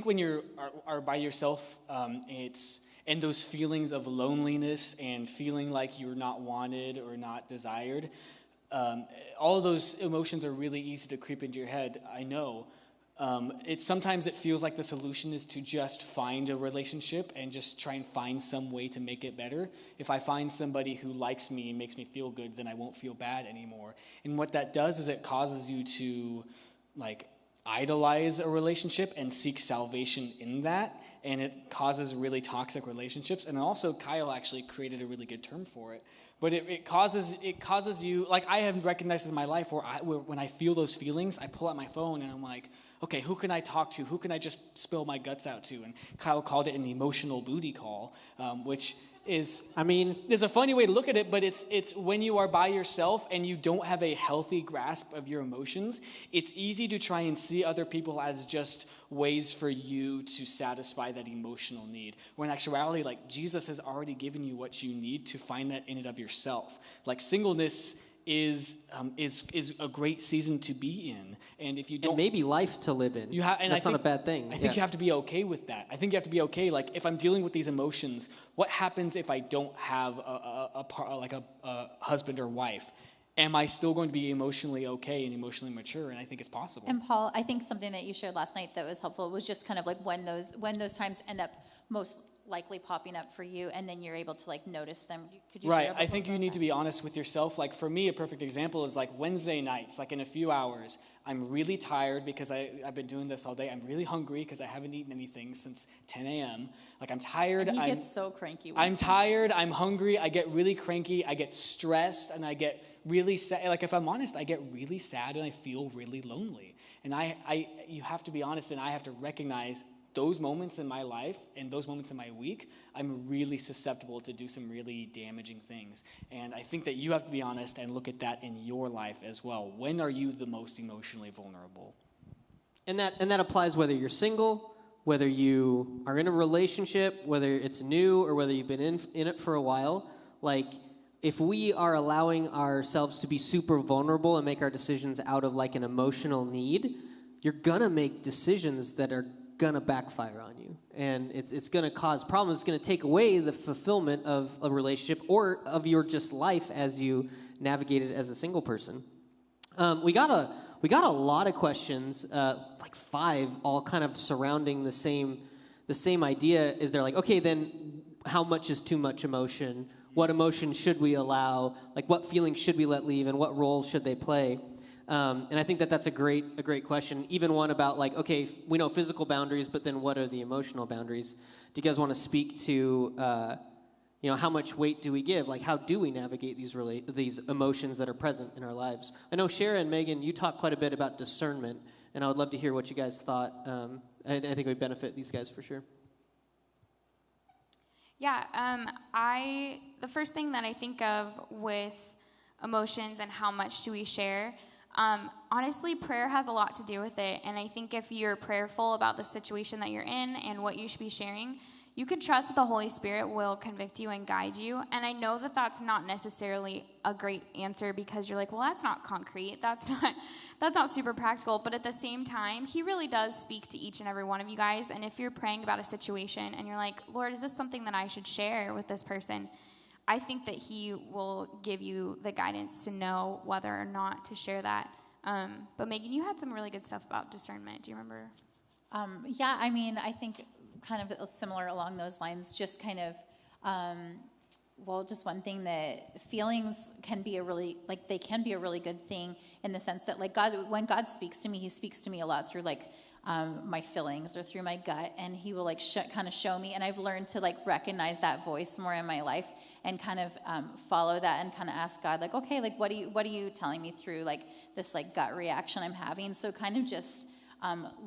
when you are by yourself, and those feelings of loneliness and feeling like you're not wanted or not desired, all of those emotions are really easy to creep into your head. I know. Sometimes it feels like the solution is to just find a relationship and just try and find some way to make it better. If I find somebody who likes me and makes me feel good, then I won't feel bad anymore. And what that does is it causes you to, like, idolize a relationship and seek salvation in that, and it causes really toxic relationships. And also, Kyle actually created a really good term for it. But it causes you, like I have recognized in my life where when I feel those feelings, I pull out my phone and I'm like, okay, who can I talk to? Who can I just spill my guts out to? And Kyle called it an emotional booty call, which is, there's a funny way to look at it, but it's when you are by yourself and you don't have a healthy grasp of your emotions, it's easy to try and see other people as just ways for you to satisfy that emotional need. When in actuality, like Jesus has already given you what you need to find that in and of yourself. Like singleness is a great season to be in, and if you don't, and maybe life to live in. That's not a bad thing. I think you have to be okay with that. I think you have to be okay. Like if I'm dealing with these emotions, what happens if I don't have a husband or wife? Am I still going to be emotionally okay and emotionally mature? And I think it's possible. And Paul, I think something that you shared last night that was helpful was just kind of like when those times end up most likely popping up for you, and then you're able to like notice them. Could you Right. I think you need to be honest with yourself. Like for me, a perfect example is like Wednesday nights, like in a few hours, I'm really tired because I've been doing this all day. I'm really hungry because I haven't eaten anything since 10 a.m. Like I'm tired. And he gets so cranky. I'm tired. I'm hungry. I get really cranky. I get stressed, and I get really sad. Like if I'm honest, I get really sad and I feel really lonely. And you have to be honest, and I have to recognize those moments in my life and those moments in my week, I'm really susceptible to do some really damaging things. And I think that you have to be honest and look at that in your life as well. When are you the most emotionally vulnerable? And that applies whether you're single, whether you are in a relationship, whether it's new or whether you've been in it for a while. Like, if we are allowing ourselves to be super vulnerable and make our decisions out of like an emotional need, you're gonna make decisions that are gonna backfire on you, and it's gonna cause problems. It's gonna take away the fulfillment of a relationship or of your just life as you navigate it as a single person. We got a lot of questions, like 5, all kind of surrounding the same idea. Is they're like, okay, then how much is too much emotion? What emotion should we allow? Like, what feelings should we let leave, and what role should they play? And I think that's a great question. Even one about like, okay, we know physical boundaries, but then what are the emotional boundaries? Do you guys want to speak to, how much weight do we give? Like, how do we navigate these emotions that are present in our lives? I know Shara and Megan, you talked quite a bit about discernment, and I would love to hear what you guys thought. I think it would benefit these guys for sure. Yeah, the first thing that I think of with emotions and how much do we share, honestly, prayer has a lot to do with it. And I think if you're prayerful about the situation that you're in and what you should be sharing, you can trust that the Holy Spirit will convict you and guide you. And I know that that's not necessarily a great answer because you're like, well, that's not concrete. That's not super practical. But at the same time, he really does speak to each and every one of you guys. And if you're praying about a situation and you're like, Lord, is this something that I should share with this person? I think that he will give you the guidance to know whether or not to share that. But Megan, you had some really good stuff about discernment. Do you remember? Yeah, I mean, I think kind of similar along those lines, just kind of, just one thing that feelings can be they can be a really good thing in the sense that like when God speaks to me, he speaks to me a lot through like my feelings or through my gut, and he will like kind of show me, and I've learned to like recognize that voice more in my life and kind of follow that and kind of ask God like, okay, like what are you telling me through like this like gut reaction I'm having? So kind of just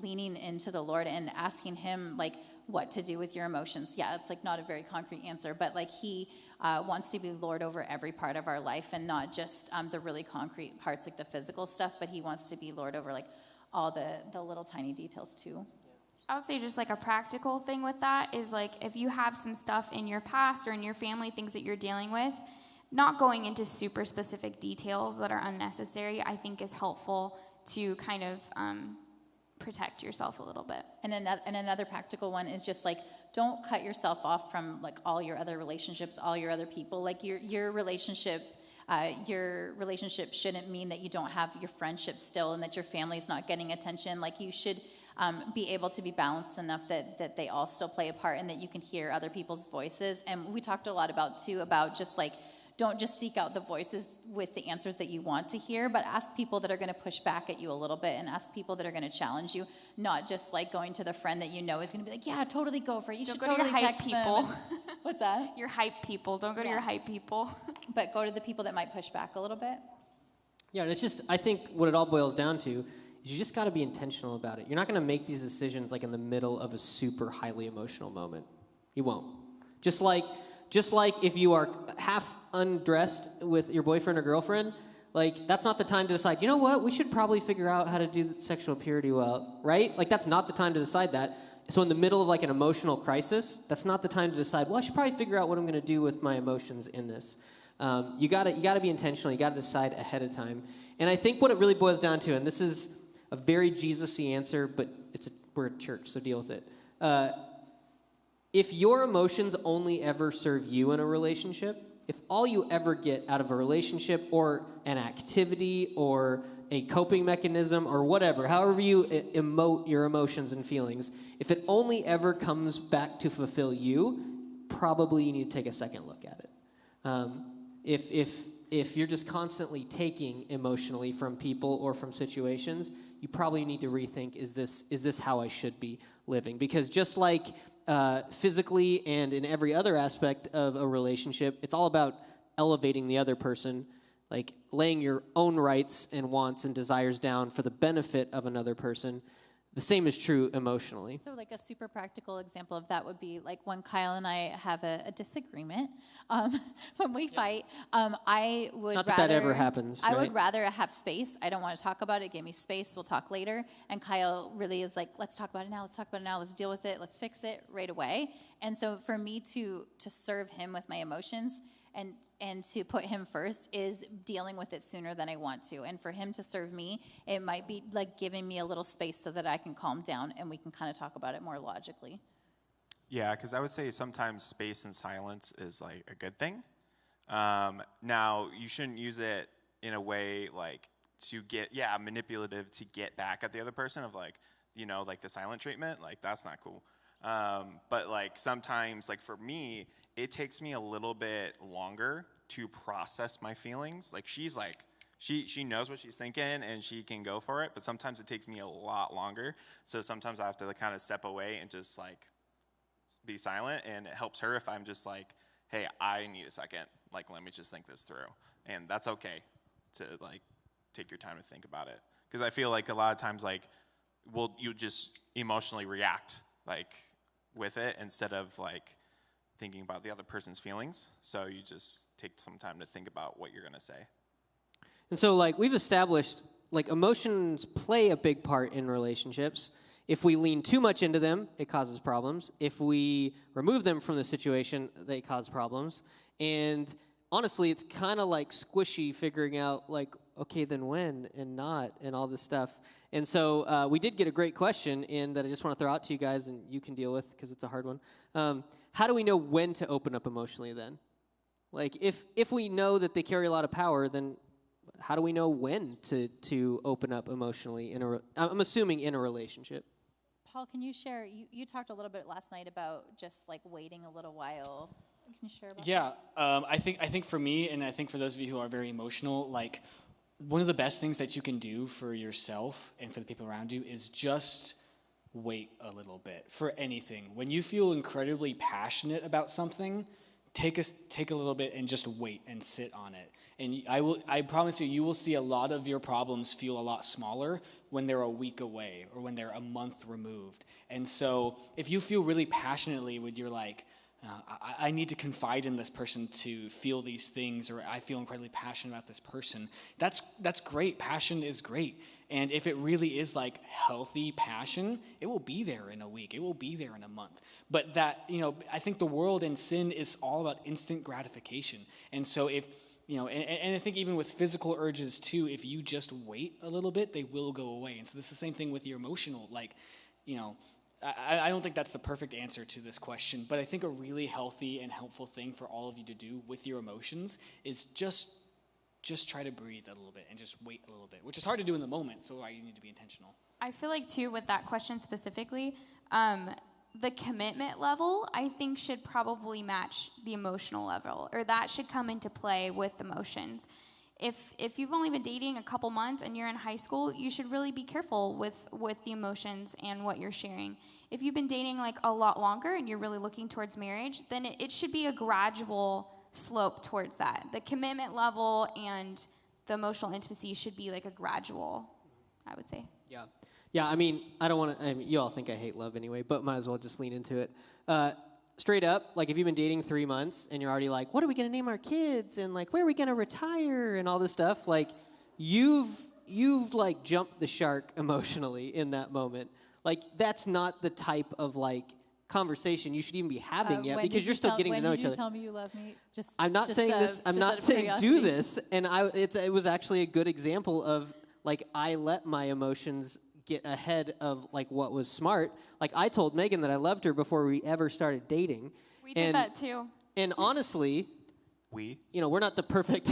leaning into the Lord and asking him like what to do with your emotions. Yeah, it's like not a very concrete answer, but like he wants to be Lord over every part of our life and not just the really concrete parts like the physical stuff, but he wants to be Lord over like all the little tiny details too. I would say just like a practical thing with that is like if you have some stuff in your past or in your family, things that you're dealing with, not going into super specific details that are unnecessary, I think is helpful to kind of protect yourself a little bit. And another practical one is just like, don't cut yourself off from like all your other relationships, all your other people. Like your relationship shouldn't mean that you don't have your friendship still and that your family's not getting attention. Like you should be able to be balanced enough that they all still play a part and that you can hear other people's voices. And we talked a lot about just like don't just seek out the voices with the answers that you want to hear, but ask people that are going to push back at you a little bit, and ask people that are going to challenge you, not just like going to the friend that you know is going to be like, yeah, totally go for it. You Don't should go to totally your hype text people. them. What's that? Your hype people. Don't go to your hype people. But go to the people that might push back a little bit. Yeah, and it's just, I think what it all boils down to is you just got to be intentional about it. You're not going to make these decisions like in the middle of a super highly emotional moment. You won't. Just like if you are half undressed with your boyfriend or girlfriend, like that's not the time to decide, you know what, we should probably figure out how to do sexual purity well, right? Like that's not the time to decide that. So in the middle of like an emotional crisis, that's not the time to decide, well, I should probably figure out what I'm going to do with my emotions in this. You gotta be intentional. You gotta decide ahead of time. And I think what it really boils down to, and this is a very Jesus-y answer, but we're a church, so deal with it. If your emotions only ever serve you in a relationship, if all you ever get out of a relationship or an activity or a coping mechanism or whatever, however you emote your emotions and feelings, if it only ever comes back to fulfill you, probably you need to take a second look at it. If you're just constantly taking emotionally from people or from situations, you probably need to rethink, is this how I should be living? Because just like physically and in every other aspect of a relationship, it's all about elevating the other person, like laying your own rights and wants and desires down for the benefit of another person. The same is true emotionally. So like a super practical example of that would be like when Kyle and I have a disagreement, when we fight, I would Not rather... that ever happens, I right? would rather have space. I don't want to talk about it. Give me space. We'll talk later. And Kyle really is like, let's talk about it now. Let's talk about it now. Let's deal with it. Let's fix it right away. And so for me to serve him with my emotions and to put him first is dealing with it sooner than I want to. And for him to serve me, it might be like giving me a little space so that I can calm down and we can kind of talk about it more logically. Yeah, because I would say sometimes space and silence is like a good thing. Now, you shouldn't use it in a way like to get, manipulative to get back at the other person of like, like the silent treatment. Like, that's not cool. But like sometimes, like for me, it takes me a little bit longer to process my feelings. Like she's like, she knows what she's thinking and she can go for it, but sometimes it takes me a lot longer. So sometimes I have to kind of step away and just like be silent, and it helps her if I'm just like, hey, I need a second. Like, let me just think this through. And that's okay to like take your time to think about it. Because I feel like a lot of times like, you just emotionally react like with it instead of like thinking about the other person's feelings. So you just take some time to think about what you're going to say. And so, like, we've established, like, emotions play a big part in relationships. If we lean too much into them, it causes problems. If we remove them from the situation, they cause problems. And honestly, it's kind of like squishy figuring out, like, okay, then when and not and all this stuff. And so we did get a great question in that I just want to throw out to you guys, and you can deal with because it's a hard one. How do we know when to open up emotionally then? Like, if we know that they carry a lot of power, then how do we know when to open up emotionally I'm assuming in a relationship? Paul, can you share, you talked a little bit last night about just like waiting a little while. Can you share about that? I think for me, and I think for those of you who are very emotional, like one of the best things that you can do for yourself and for the people around you is just wait a little bit for anything. When you feel incredibly passionate about something, take a little bit and just wait and sit on it. And I promise you will see a lot of your problems feel a lot smaller when they're a week away or when they're a month removed. And so if you feel really passionately when you're like, I need to confide in this person to feel these things, or I feel incredibly passionate about this person, that's great. Passion is great. And if it really is like healthy passion, it will be there in a week. It will be there in a month. But that, I think the world and sin is all about instant gratification. And so if, and I think even with physical urges too, if you just wait a little bit, they will go away. And so this is the same thing with your emotional, I don't think that's the perfect answer to this question, but I think a really healthy and helpful thing for all of you to do with your emotions is just try to breathe a little bit and just wait a little bit, which is hard to do in the moment, so you need to be intentional. I feel like, too, with that question specifically, the commitment level, I think, should probably match the emotional level, or that should come into play with emotions. If you've only been dating a couple months and you're in high school, you should really be careful with the emotions and what you're sharing. If you've been dating like a lot longer and you're really looking towards marriage, then it should be a gradual slope towards that. The commitment level and the emotional intimacy should be like a gradual, I would say. Yeah. Yeah, I mean, I don't want to, I mean, you all think I hate love anyway, but might as well just lean into it. Straight up, like if you've been dating 3 months and you're already like, what are we going to name our kids? And like, where are we going to retire? And all this stuff, like you've like jumped the shark emotionally in that moment. Like that's not the type of like conversation you should even be having yet because you're still getting to know each other. When did you tell me you love me? I'm not saying this, I'm not saying do this. And it was actually a good example of like I let my emotions get ahead of like what was smart. Like I told Megan that I loved her before we ever started dating. We did that too. And honestly, we're not the perfect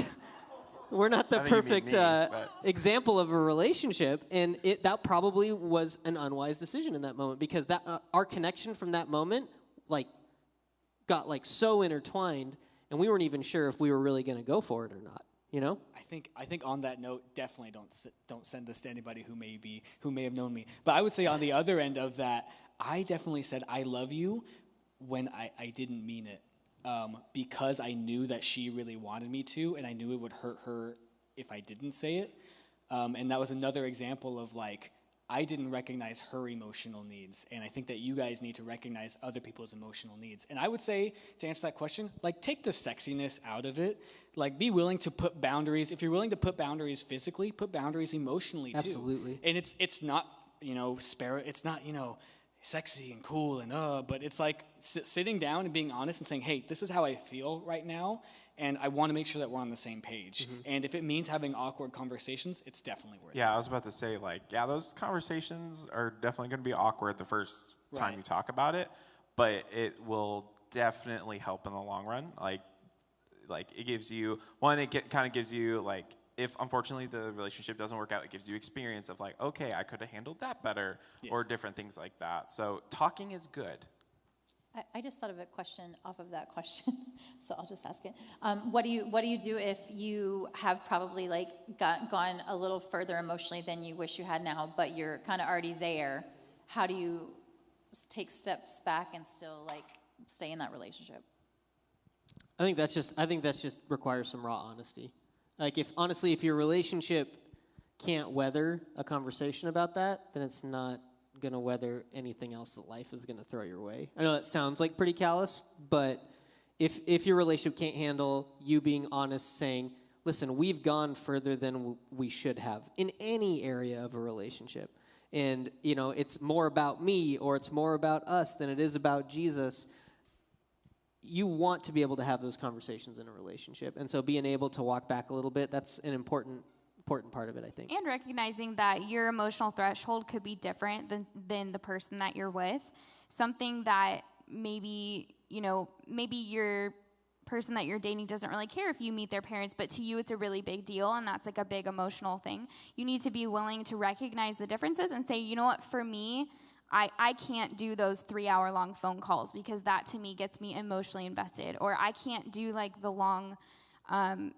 example of a relationship, and that probably was an unwise decision in that moment because that our connection from that moment like got like so intertwined, and we weren't even sure if we were really going to go for it or not. You know? I think on that note, definitely don't send this to anybody who may have known me. But I would say on the other end of that, I definitely said I love you when I didn't mean it, because I knew that she really wanted me to, and I knew it would hurt her if I didn't say it. And that was another example of like I didn't recognize her emotional needs, and I think that you guys need to recognize other people's emotional needs. And I would say, to answer that question, like take the sexiness out of it. Like be willing to put boundaries. If you're willing to put boundaries physically, put boundaries emotionally too. Absolutely. And it's not, it's not, sexy and cool and but it's like sitting down and being honest and saying, hey, this is how I feel right now, and I want to make sure that we're on the same page. Mm-hmm. And if it means having awkward conversations, it's definitely worth it. Yeah, I was about to say, those conversations are definitely going to be awkward the first time you talk about it, but it will definitely help in the long run. Like it gives you, kind of gives you, like, if unfortunately the relationship doesn't work out, it gives you experience of like, okay, I could have handled that better, or different things like that. So talking is good. I just thought of a question off of that question, so I'll just ask it. What do you do if you have probably like gone a little further emotionally than you wish you had now, but you're kind of already there? How do you take steps back and still like stay in that relationship? I think that's just requires some raw honesty. Like if your relationship can't weather a conversation about that, then it's not going to weather anything else that life is going to throw your way. I know that sounds like pretty callous, but if your relationship can't handle you being honest, saying, listen, we've gone further than we should have in any area of a relationship, and it's more about me or it's more about us than it is about Jesus, you want to be able to have those conversations in a relationship. And so being able to walk back a little bit, that's an important part of it, I think. And recognizing that your emotional threshold could be different than the person that you're with. Something that maybe your person that you're dating doesn't really care if you meet their parents, but to you it's a really big deal, and that's like a big emotional thing. You need to be willing to recognize the differences and say, you know what, for me, I can't do those 3-hour-long phone calls because that to me gets me emotionally invested. Or I can't do like the long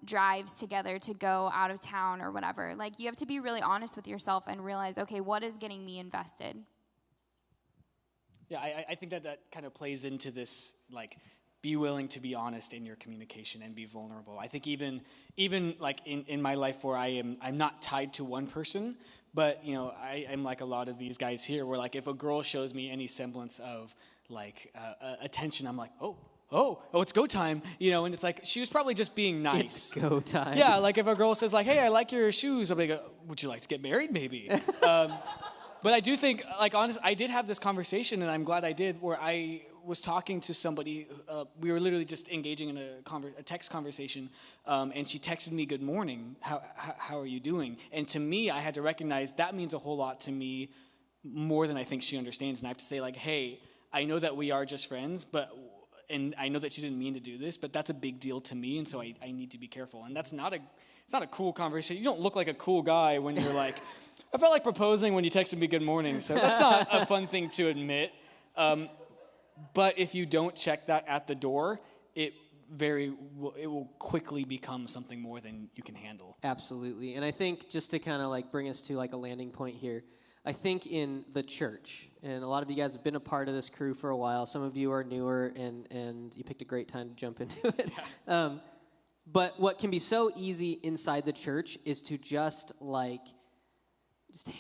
drives together to go out of town or whatever. Like you have to be really honest with yourself and realize, okay, what is getting me invested? Yeah, I think that kind of plays into this, like, be willing to be honest in your communication and be vulnerable. I think even like in my life where I'm not tied to one person, but I am like a lot of these guys here where like if a girl shows me any semblance of like attention, I'm like, oh, it's go time, and it's like she was probably just being nice. It's go time. Yeah, like if a girl says like, hey, I like your shoes, I'm like, would you like to get married maybe? But I do think, like, honestly, I did have this conversation, and I'm glad I did, where I was talking to somebody. We were literally just engaging in a text conversation, and she texted me, good morning, how are you doing? And to me, I had to recognize that means a whole lot to me, more than I think she understands. And I have to say, like, hey, I know that we are just friends, and I know that she didn't mean to do this, but that's a big deal to me, and so I need to be careful. And it's not a cool conversation. You don't look like a cool guy when you're like, I felt like proposing when you texted me good morning, so that's not a fun thing to admit. But if you don't check that at the door, it will quickly become something more than you can handle. Absolutely. And I think just to kind of like bring us to like a landing point here, I think in the church, and a lot of you guys have been a part of this crew for a while. Some of you are newer, and you picked a great time to jump into it. But what can be so easy inside the church is to just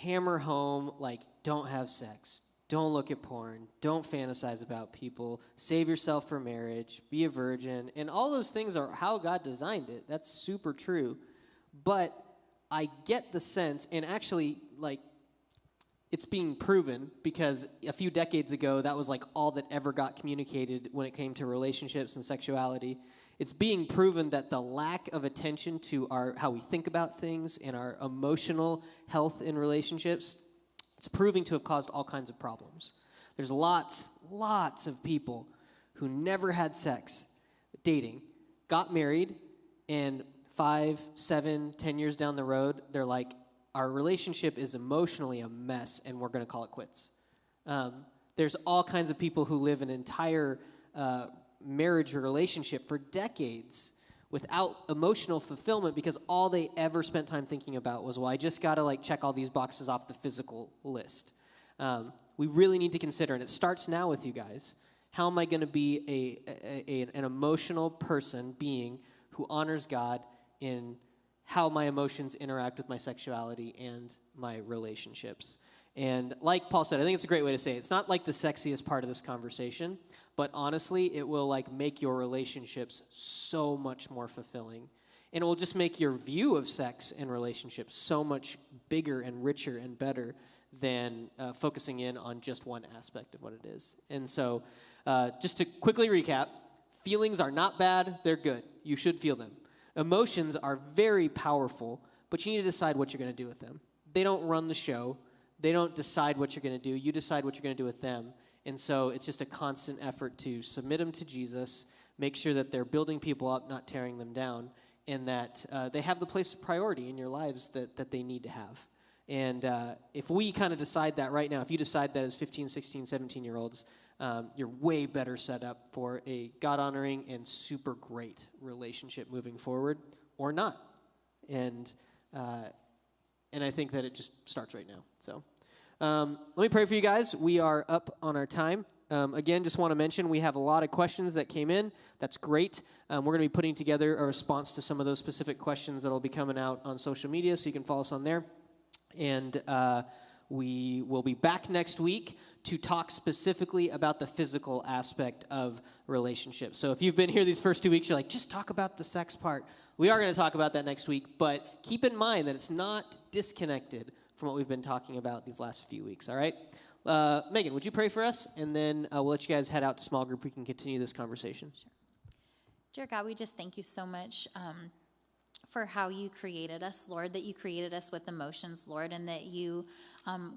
hammer home, like, don't have sex, don't look at porn, don't fantasize about people, save yourself for marriage, be a virgin. And all those things are how God designed it. That's super true. But I get the sense, and actually, like, it's being proven because a few decades ago, that was like all that ever got communicated when it came to relationships and sexuality. It's being proven that the lack of attention to how we think about things and our emotional health in relationships, it's proving to have caused all kinds of problems. There's lots of people who never had sex, dating, got married, and 5, 7, 10 years down the road, they're like, our relationship is emotionally a mess, and we're going to call it quits. There's all kinds of people who live an entire marriage or relationship for decades without emotional fulfillment because all they ever spent time thinking about was, well, I just got to like check all these boxes off the physical list. We really need to consider, and it starts now with you guys, how am I going to be an emotional being who honors God in how my emotions interact with my sexuality and my relationships. And like Paul said, I think it's a great way to say it. It's not like the sexiest part of this conversation, but honestly, it will like make your relationships so much more fulfilling. And it will just make your view of sex and relationships so much bigger and richer and better than focusing in on just one aspect of what it is. And so just to quickly recap, feelings are not bad, they're good. You should feel them. Emotions are very powerful, but you need to decide what you're going to do with them. They don't run the show. They don't decide what you're going to do. You decide what you're going to do with them. And so it's just a constant effort to submit them to Jesus, make sure that they're building people up, not tearing them down, and that they have the place of priority in your lives that they need to have. And if we kind of decide that right now, if you decide that as 15, 16, 17-year-olds, you're way better set up for a God-honoring and super great relationship moving forward, or not. And I think that it just starts right now. So let me pray for you guys. We are up on our time. Again, just want to mention we have a lot of questions that came in. That's great. We're going to be putting together a response to some of those specific questions that will be coming out on social media, so you can follow us on there. And we will be back next week to talk specifically about the physical aspect of relationships. So if you've been here these first 2 weeks, you're like, just talk about the sex part. We are going to talk about that next week, but keep in mind that it's not disconnected from what we've been talking about these last few weeks, all right? Megan, would you pray for us? And then we'll let you guys head out to small group. We can continue this conversation. Sure. Dear God, we just thank you so much for how you created us, Lord, that you created us with emotions, Lord, and that you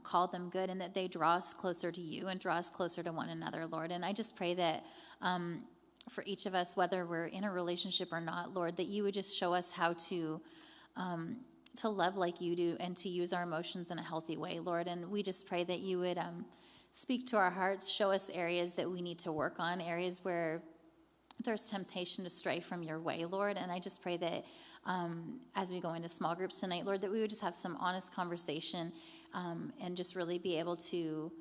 called them good and that they draw us closer to you and draw us closer to one another, Lord. And I just pray that for each of us, whether we're in a relationship or not, Lord, that you would just show us how to love like you do and to use our emotions in a healthy way, Lord. And we just pray that you would speak to our hearts, show us areas that we need to work on, areas where there's temptation to stray from your way, Lord. And I just pray that as we go into small groups tonight, Lord, that we would just have some honest conversation and just really be able to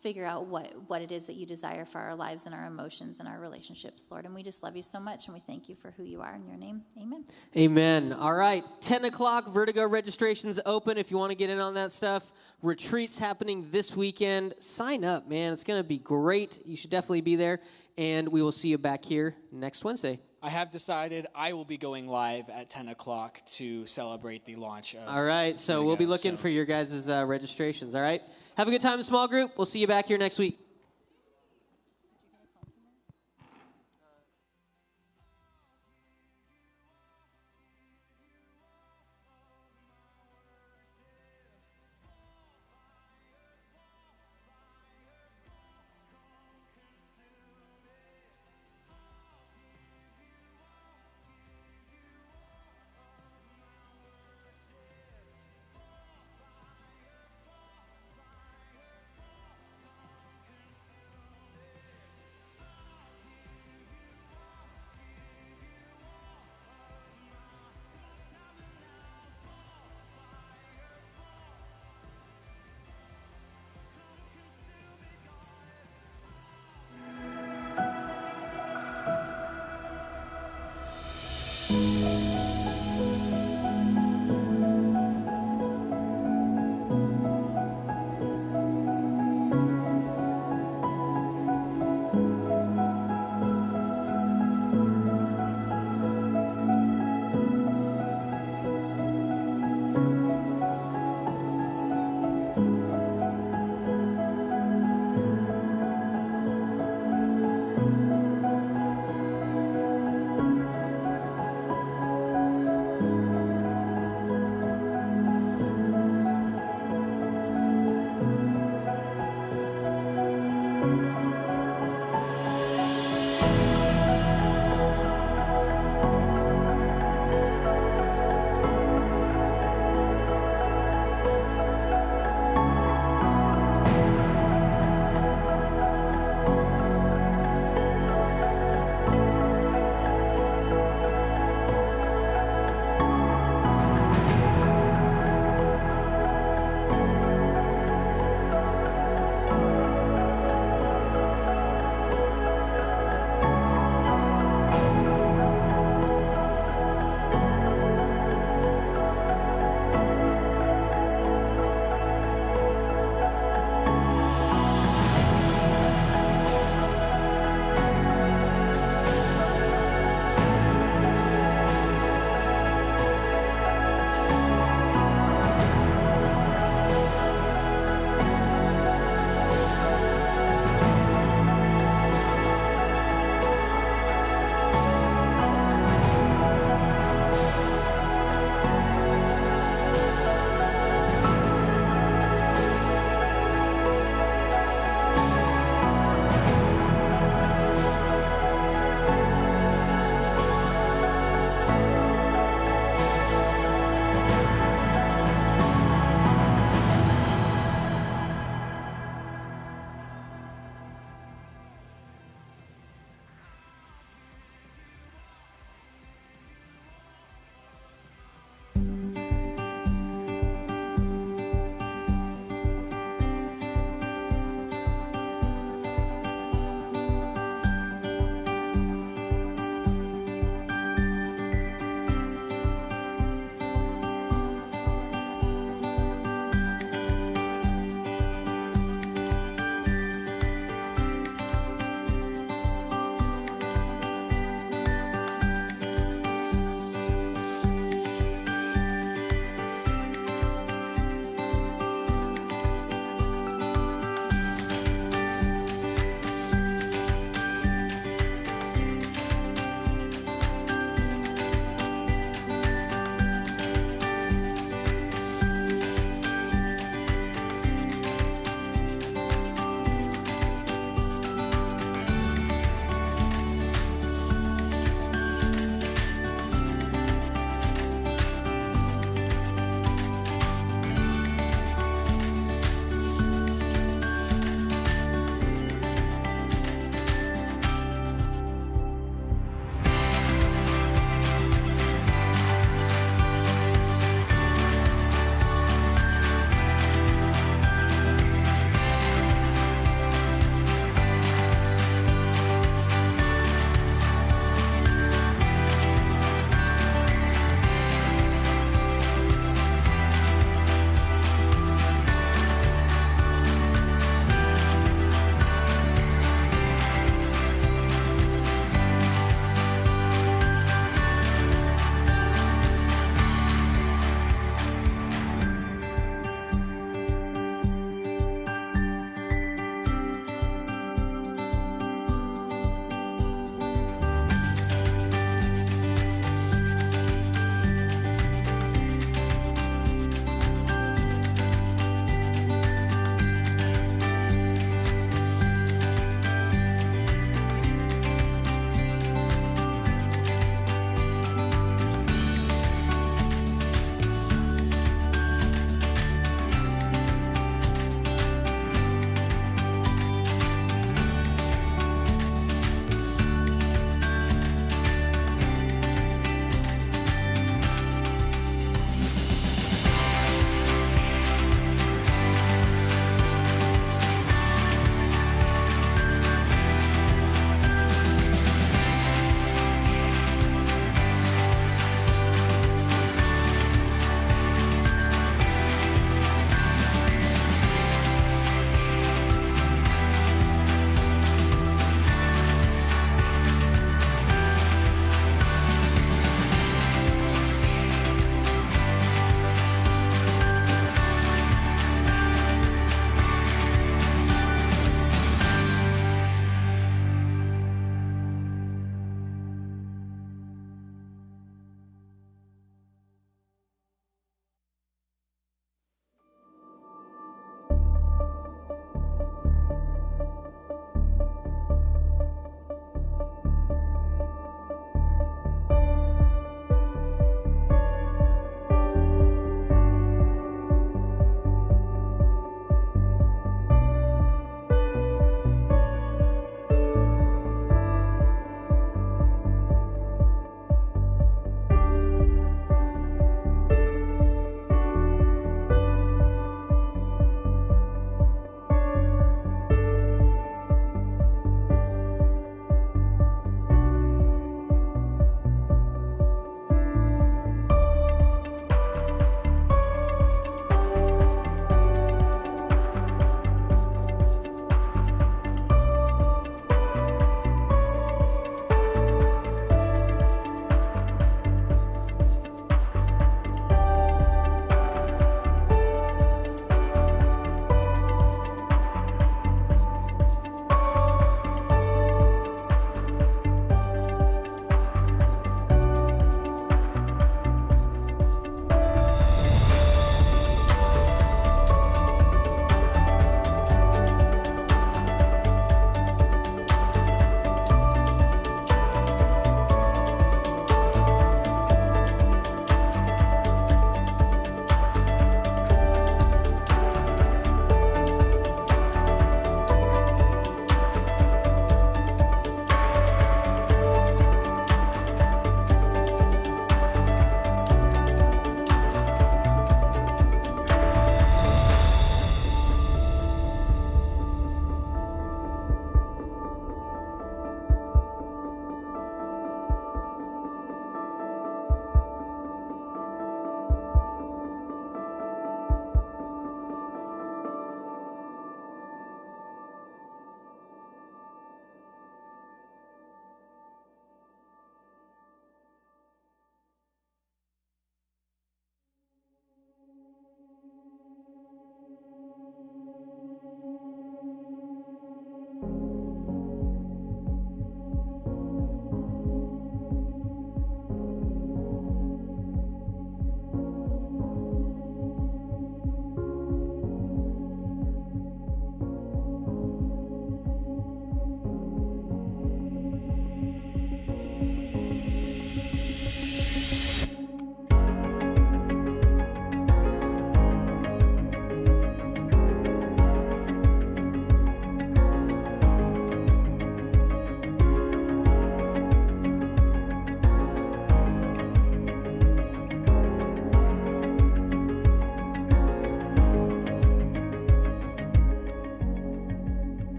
figure out what it is that you desire for our lives and our emotions and our relationships, Lord. And we just love you so much, and we thank you for who you are. In your name, amen. Amen. All right, 10 o'clock, Vertigo registration's open if you want to get in on that stuff. Retreat's happening this weekend. Sign up, man. It's going to be great. You should definitely be there, and we will see you back here next Wednesday. I have decided I will be going live at 10 o'clock to celebrate the launch of All right, so we'll be looking for your guys' registrations, all right? Have a good time in small group. We'll see you back here next week.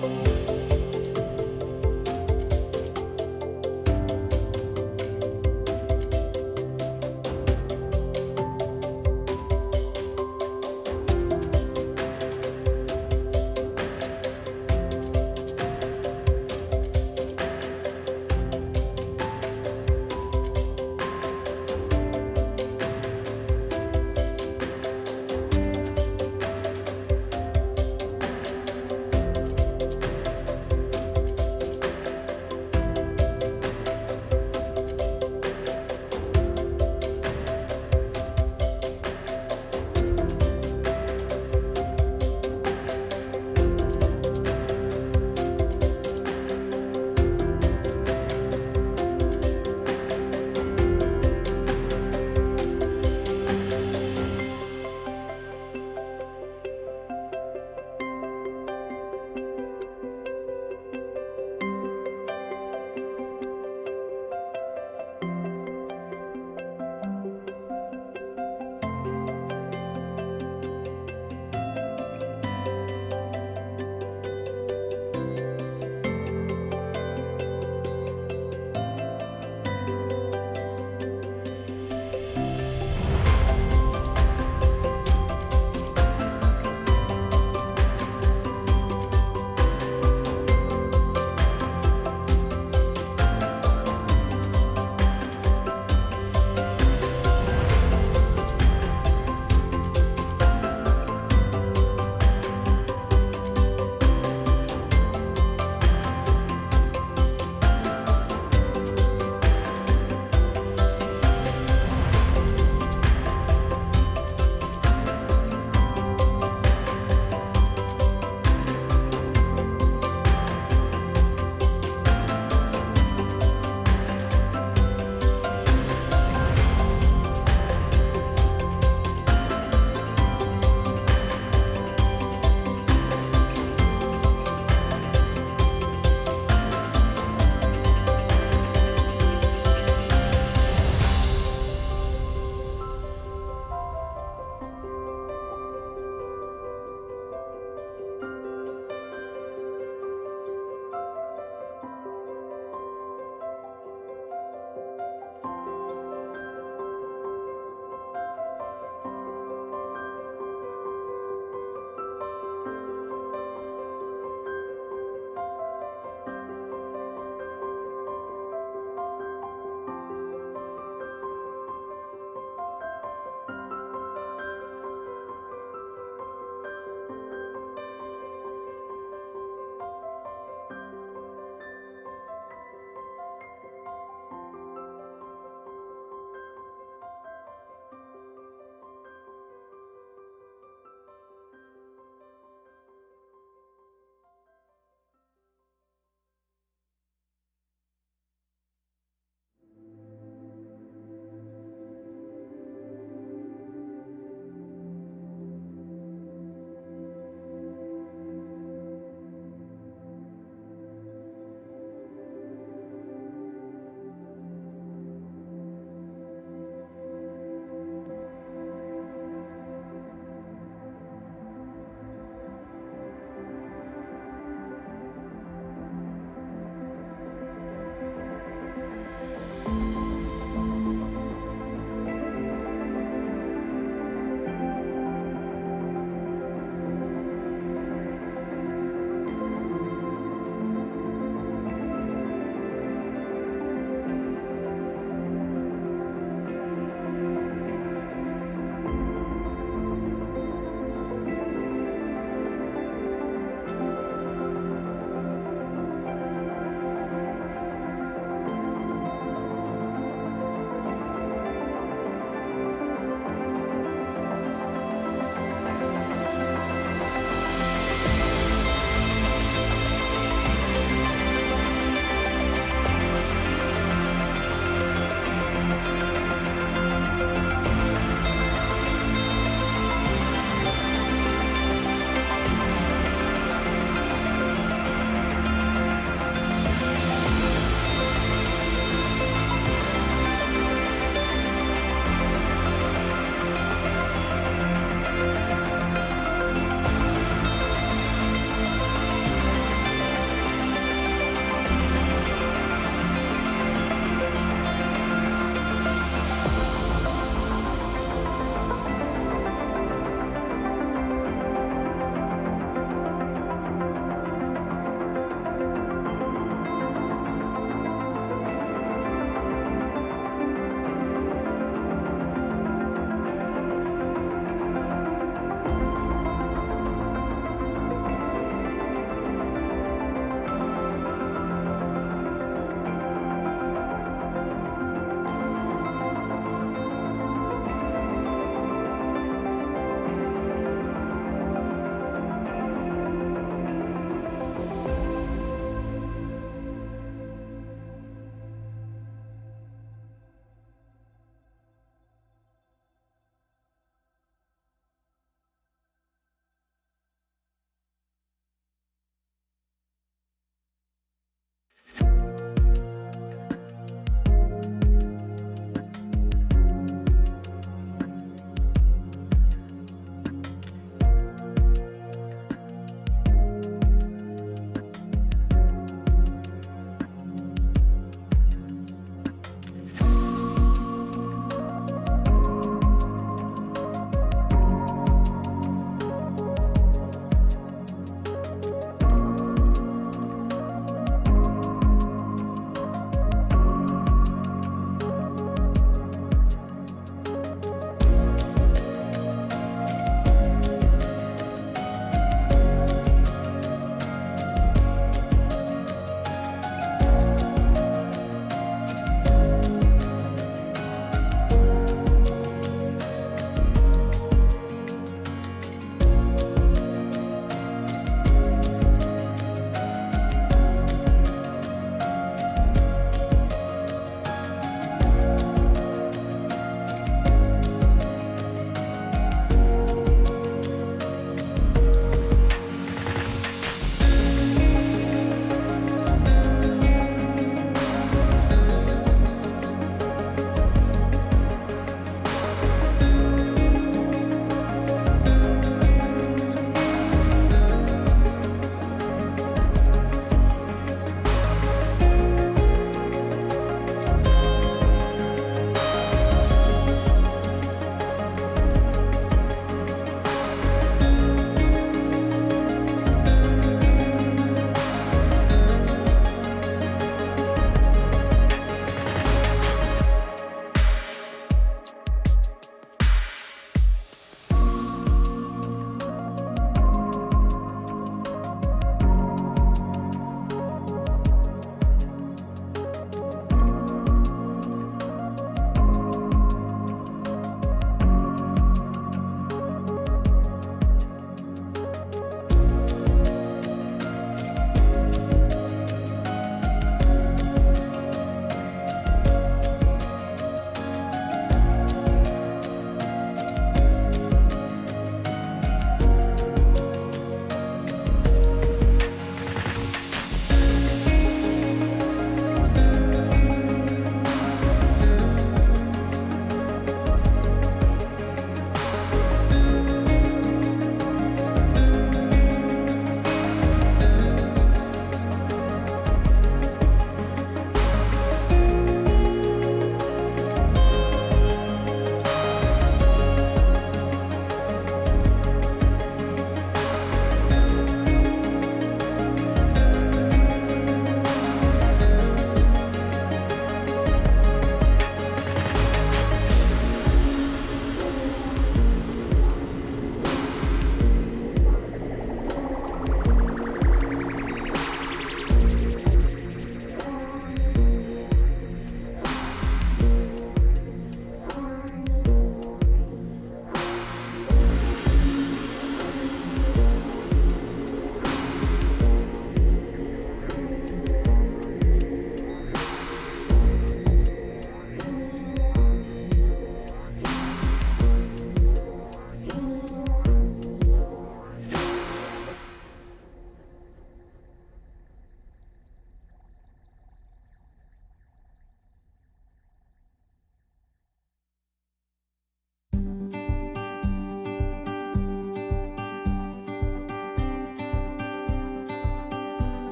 Bye.